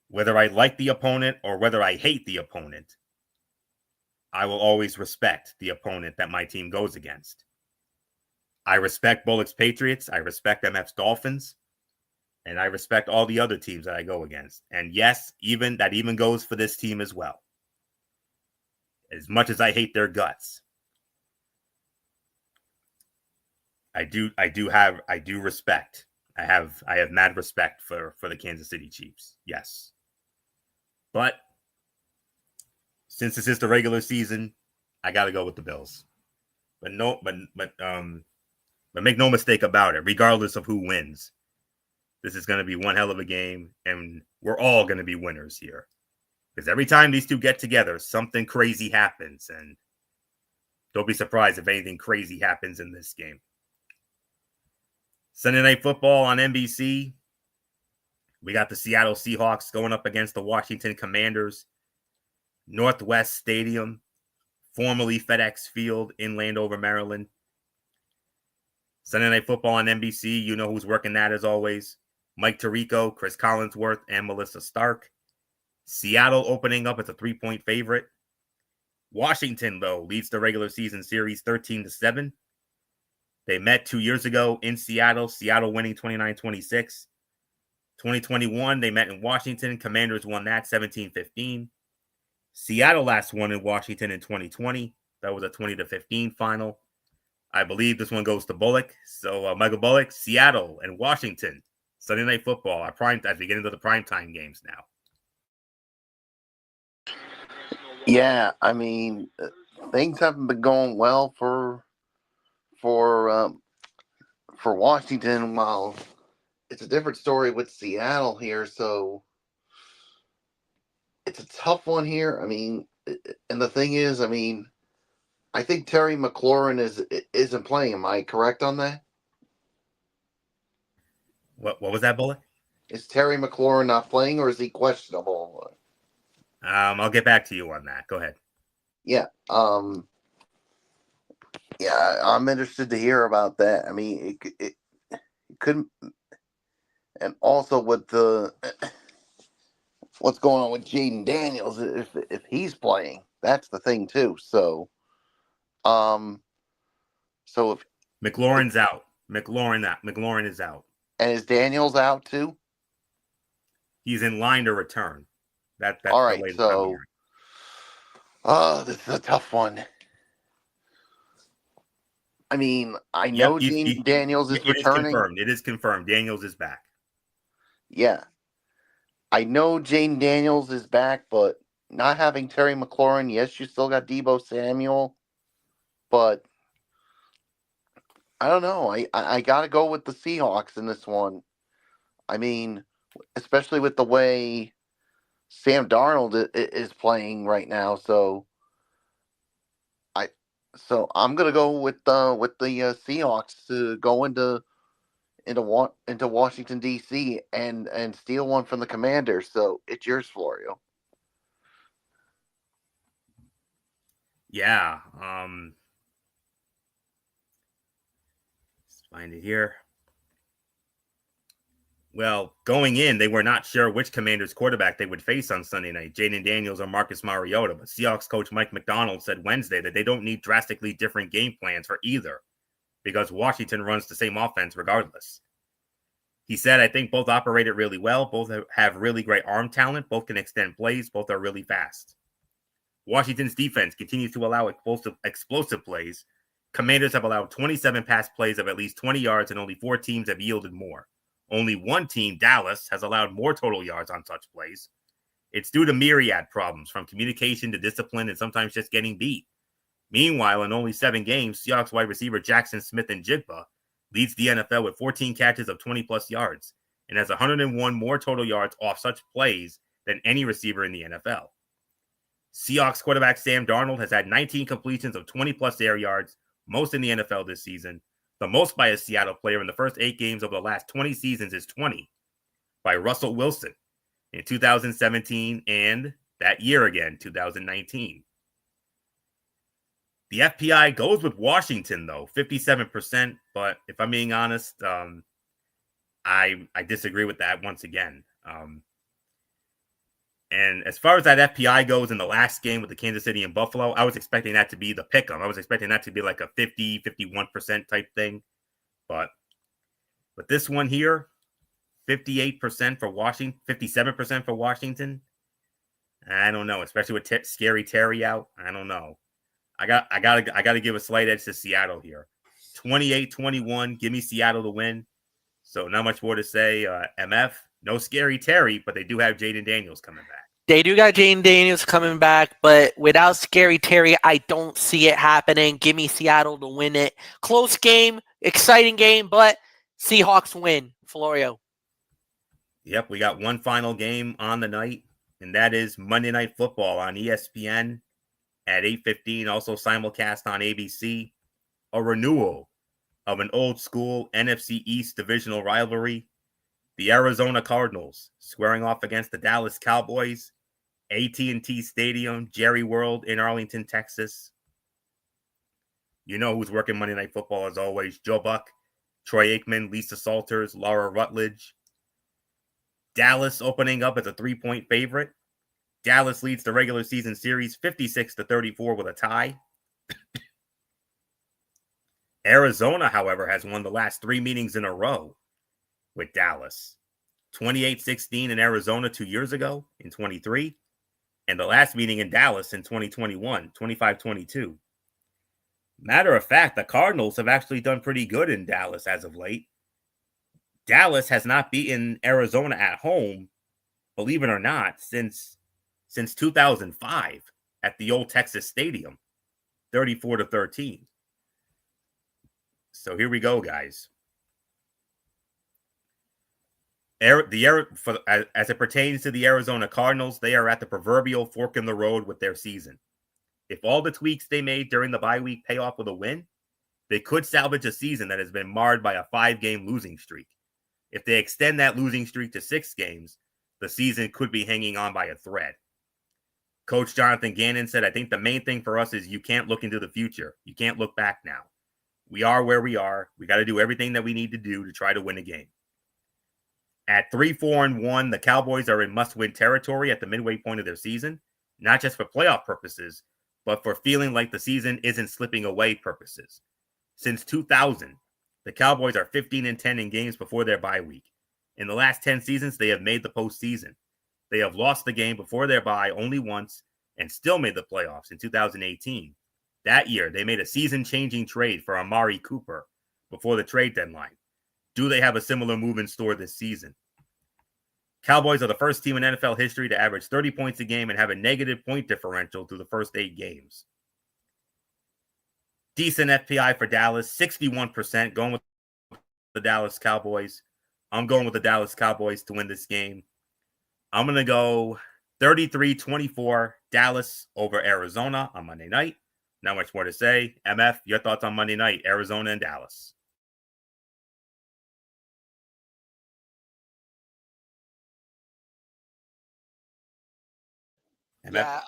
whether I like the opponent or whether I hate the opponent, I will always respect the opponent that my team goes against. I respect Bullock's Patriots. I respect MF's Dolphins. And I respect all the other teams that I go against. And yes, that even goes for this team as well. As much as I hate their guts, I do respect. I have mad respect for the Kansas City Chiefs. Yes. But since this is the regular season, I got to go with the Bills. But make no mistake about it, regardless of who wins, this is going to be one hell of a game, and we're all going to be winners here. Because every time these two get together, something crazy happens, and don't be surprised if anything crazy happens in this game. Sunday Night Football on NBC. We got the Seattle Seahawks going up against the Washington Commanders. Northwest Stadium, formerly FedEx Field in Landover, Maryland. Sunday Night Football on NBC. You know who's working that as always. Mike Tirico, Chris Collinsworth, and Melissa Stark. Seattle opening up as a 3-point favorite. Washington, though, leads the regular season series 13-7. They met 2 years ago in Seattle. Seattle winning 29-26. 2021, they met in Washington. Commanders won that 17-15. Seattle last won in Washington in 2020. That was a 20-15 final. I believe this one goes to Bullock. So, Michael Bullock, Seattle and Washington. Sunday Night Football, as we get into the primetime games now. Yeah, I mean, things haven't been going well for Washington. While it's a different story with Seattle here, so it's a tough one here. I mean, and the thing is, I mean, I think Terry McLaurin isn't playing. Am I correct on that? What was that, Bullock? Is Terry McLaurin not playing, or is he questionable? I'll get back to you on that. Go ahead. Yeah. Yeah, I'm interested to hear about that. I mean, it couldn't, and also with what's going on with Jaden Daniels, if he's playing, that's the thing too. So if McLaurin's out, McLaurin is out, and is Daniels out too? He's in line to return. That's all right. So, this is a tough one. I mean, I know Daniels is returning. It is confirmed. Daniels is back. Yeah. I know Jane Daniels is back, but not having Terry McLaurin, yes, you still got Deebo Samuel, but I don't know. I got to go with the Seahawks in this one. I mean, especially with the way Sam Darnold is playing right now, so I'm gonna go with the Seahawks to go into Washington D.C. and steal one from the Commanders. So it's yours, Florio. Yeah. Let's find it here. Well, going in, they were not sure which Commanders quarterback they would face on Sunday night, Jaden Daniels or Marcus Mariota. But Seahawks coach Mike McDonald said Wednesday that they don't need drastically different game plans for either because Washington runs the same offense regardless. He said, I think both operate it really well. Both have really great arm talent. Both can extend plays. Both are really fast. Washington's defense continues to allow explosive plays. Commanders have allowed 27 pass plays of at least 20 yards, and only 4 teams have yielded more. Only one team, Dallas, has allowed more total yards on such plays. It's due to myriad problems, from communication to discipline and sometimes just getting beat. Meanwhile, in only 7 games, Seahawks wide receiver Jackson Smith-Njigba leads the NFL with 14 catches of 20-plus yards and has 101 more total yards off such plays than any receiver in the NFL. Seahawks quarterback Sam Darnold has had 19 completions of 20-plus air yards, most in the NFL this season. The most by a Seattle player in the first 8 games of the last 20 seasons is 20 by Russell Wilson in 2017 and that year again, 2019. The FPI goes with Washington, though, 57%. But if I'm being honest, I disagree with that once again. And as far as that FPI goes in the last game with the Kansas City and Buffalo, I was expecting that to be the pick 'em. I was expecting that to be like a 50, 51% type thing. But this one here, 58% for Washington, 57% for Washington. I don't know, especially with Scary Terry out. I don't know. I gotta give a slight edge to Seattle here. 28-21. Give me Seattle to win. So not much more to say. MF, no Scary Terry, but they do have Jaden Daniels coming back. They do got Jaden Daniels coming back, but without Scary Terry, I don't see it happening. Give me Seattle to win it. Close game, exciting game, but Seahawks win. Florio. Yep, we got one final game on the night, and that is Monday Night Football on ESPN at 8:15, also simulcast on ABC. A renewal of an old school NFC East divisional rivalry. The Arizona Cardinals squaring off against the Dallas Cowboys. AT&T Stadium, Jerry World in Arlington, Texas. You know who's working Monday Night Football as always. Joe Buck, Troy Aikman, Lisa Salters, Laura Rutledge. Dallas opening up as a 3-point favorite. Dallas leads the regular season series 56-34 with a tie. Arizona, however, has won the last 3 meetings in a row with Dallas. 28-16 in Arizona 2 years ago in 23. And the last meeting in Dallas in 2021, 25-22. Matter of fact, the Cardinals have actually done pretty good in Dallas as of late. Dallas has not beaten Arizona at home, believe it or not, since 2005 at the old Texas Stadium, 34-13. So here we go, guys. As it pertains to the Arizona Cardinals, they are at the proverbial fork in the road with their season. If all the tweaks they made during the bye week pay off with a win, they could salvage a season that has been marred by a 5-game losing streak. If they extend that losing streak to 6 games, the season could be hanging on by a thread. Coach Jonathan Gannon said, I think the main thing for us is you can't look into the future. You can't look back now. We are where we are. We got to do everything that we need to do to try to win a game. At 3-4-1, the Cowboys are in must-win territory at the midway point of their season, not just for playoff purposes, but for feeling like the season isn't slipping away purposes. Since 2000, the Cowboys are 15-10 in games before their bye week. In the last 10 seasons, they have made the postseason. They have lost the game before their bye only once and still made the playoffs in 2018. That year, they made a season-changing trade for Amari Cooper before the trade deadline. Do they have a similar move in store this season? Cowboys are the first team in NFL history to average 30 points a game and have a negative point differential through the first 8 games. Decent FPI for Dallas, 61%, going with the Dallas Cowboys. I'm going with the Dallas Cowboys to win this game. I'm going to go 33-24 Dallas over Arizona on Monday night. Not much more to say. MF, your thoughts on Monday night, Arizona and Dallas? MF?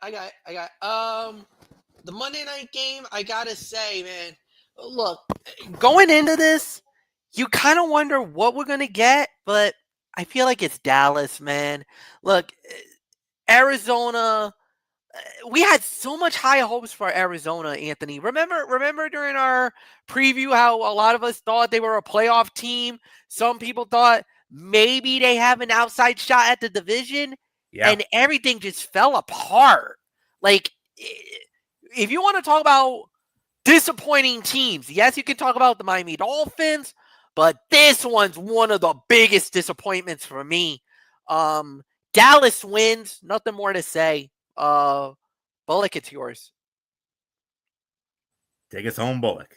I got the Monday night game, I gotta say, man, look, going into this, you kind of wonder what we're gonna get, but I feel like it's Dallas, man. Look, Arizona, we had so much high hopes for Arizona, Anthony. Remember during our preview how a lot of us thought they were a playoff team. Some people thought maybe they have an outside shot at the division, Yeah. and everything just fell apart. Like, if you want to talk about disappointing teams, yes, you can talk about the Miami Dolphins, but this one's one of the biggest disappointments for me. Dallas wins, nothing more to say. Bullock, it's yours. Take us home, Bullock.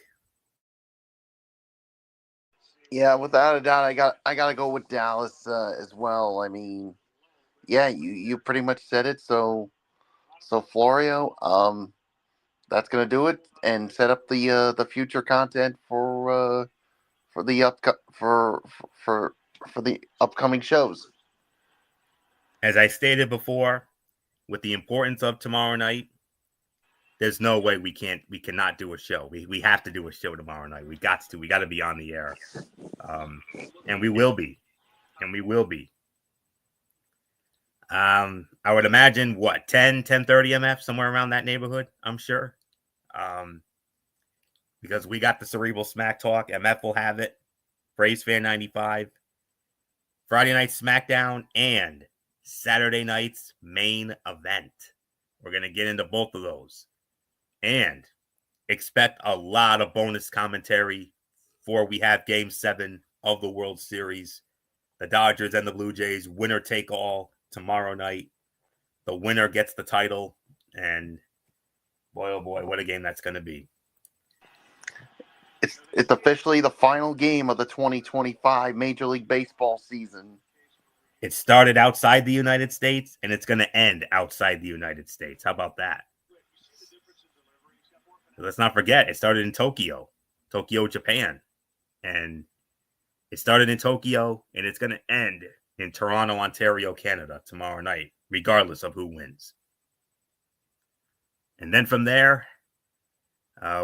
Yeah, without a doubt, I got to go with Dallas as well. I mean, yeah, you pretty much said it. So Florio, that's gonna do it, and set up the future content for the for the upcoming shows. As I stated before, with the importance of tomorrow night, there's no way we cannot do a show. We have to do a show tomorrow night. We got to be on the air. And we will be. I would imagine 10:30 MF, somewhere around that neighborhood, I'm sure. Because we got the Cerebral Smack Talk. MF will have it. Braves Fan 95. Friday night SmackDown and Saturday night's main event. We're going to get into both of those. And expect a lot of bonus commentary for we have Game 7 of the World Series. The Dodgers and the Blue Jays, winner take all tomorrow night. The winner gets the title. And boy, oh boy, what a game that's going to be. It's officially the final game of the 2025 Major League Baseball season. It started outside the United States, and it's going to end outside the United States. How about that? Let's not forget, it started in Tokyo, Japan. And it started in Tokyo, and it's going to end in Toronto, Ontario, Canada tomorrow night, regardless of who wins. And then from there,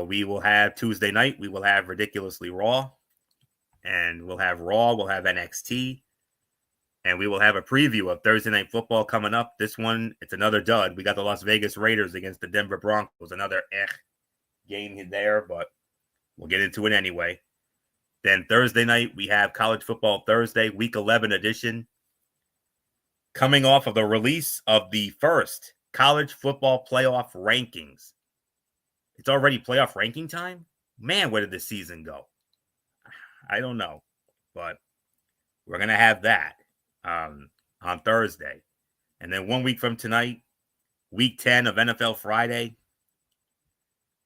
we will have Tuesday night. We will have Ridiculously Raw. And we'll have Raw. We'll have NXT. And we will have a preview of Thursday Night Football coming up. This one, it's another dud. We got the Las Vegas Raiders against the Denver Broncos. Another game there, but we'll get into it anyway. Then Thursday night, we have College Football Thursday, Week 11 edition. Coming off of the release of the first college football playoff rankings. It's already playoff ranking time? Man, where did this season go? I don't know. But we're going to have that on Thursday. And then 1 week from tonight, Week 10 of NFL Friday,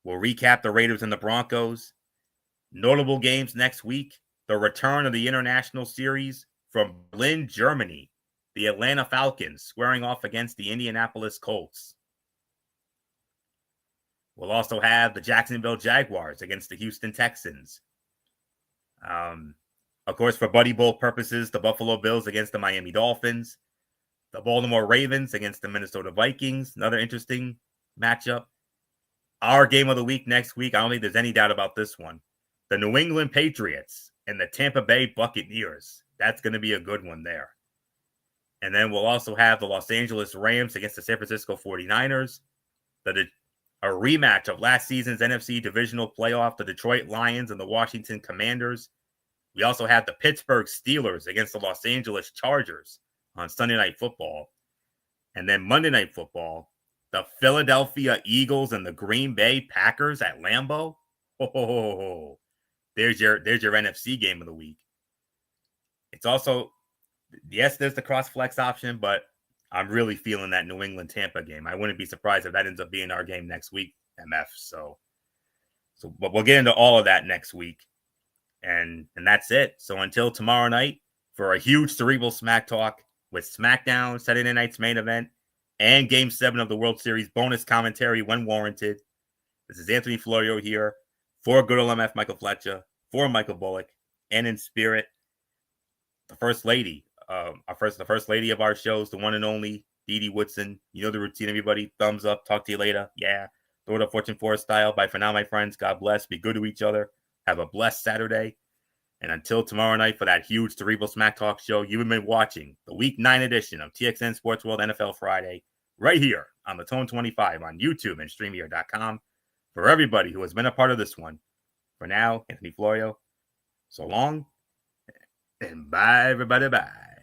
we'll recap the Raiders and the Broncos. Notable games next week, the return of the International Series from Berlin, Germany. The Atlanta Falcons squaring off against the Indianapolis Colts. We'll also have the Jacksonville Jaguars against the Houston Texans. Of course, for Buddy Bowl purposes, the Buffalo Bills against the Miami Dolphins. The Baltimore Ravens against the Minnesota Vikings. Another interesting matchup. Our game of the week next week, I don't think there's any doubt about this one. The New England Patriots and the Tampa Bay Buccaneers. That's going to be a good one there. And then we'll also have the Los Angeles Rams against the San Francisco 49ers. A rematch of last season's NFC divisional playoff, the Detroit Lions and the Washington Commanders. We also have the Pittsburgh Steelers against the Los Angeles Chargers on Sunday Night Football. And then Monday Night Football, the Philadelphia Eagles and the Green Bay Packers at Lambeau. Oh, there's your NFC game of the week. It's also, yes, there's the cross flex option, but I'm really feeling that New England Tampa game. I wouldn't be surprised if that ends up being our game next week, MF. But we'll get into all of that next week. And that's it. So until tomorrow night, for a huge Cerebral Smack Talk with SmackDown, Saturday night's main event, and Game 7 of the World Series bonus commentary when warranted. This is Anthony Florio here for good old MF Michael Fletcher, for Michael Bullock, and in spirit, the First Lady, the First Lady of our shows, the one and only Dee Dee Woodson. You know the routine, everybody. Thumbs up. Talk to you later. Yeah. Throw it up Fortune 4 style. Bye for now, my friends. God bless. Be good to each other. Have a blessed Saturday. And until tomorrow night for that huge Cerebral Smack Talk show, you've been watching the Week 9 edition of TXN Sports World NFL Friday. right here on the Tone 25 on YouTube and StreamYard.com. For everybody who has been a part of this one, for now, Anthony Florio, so long, and bye, everybody, bye.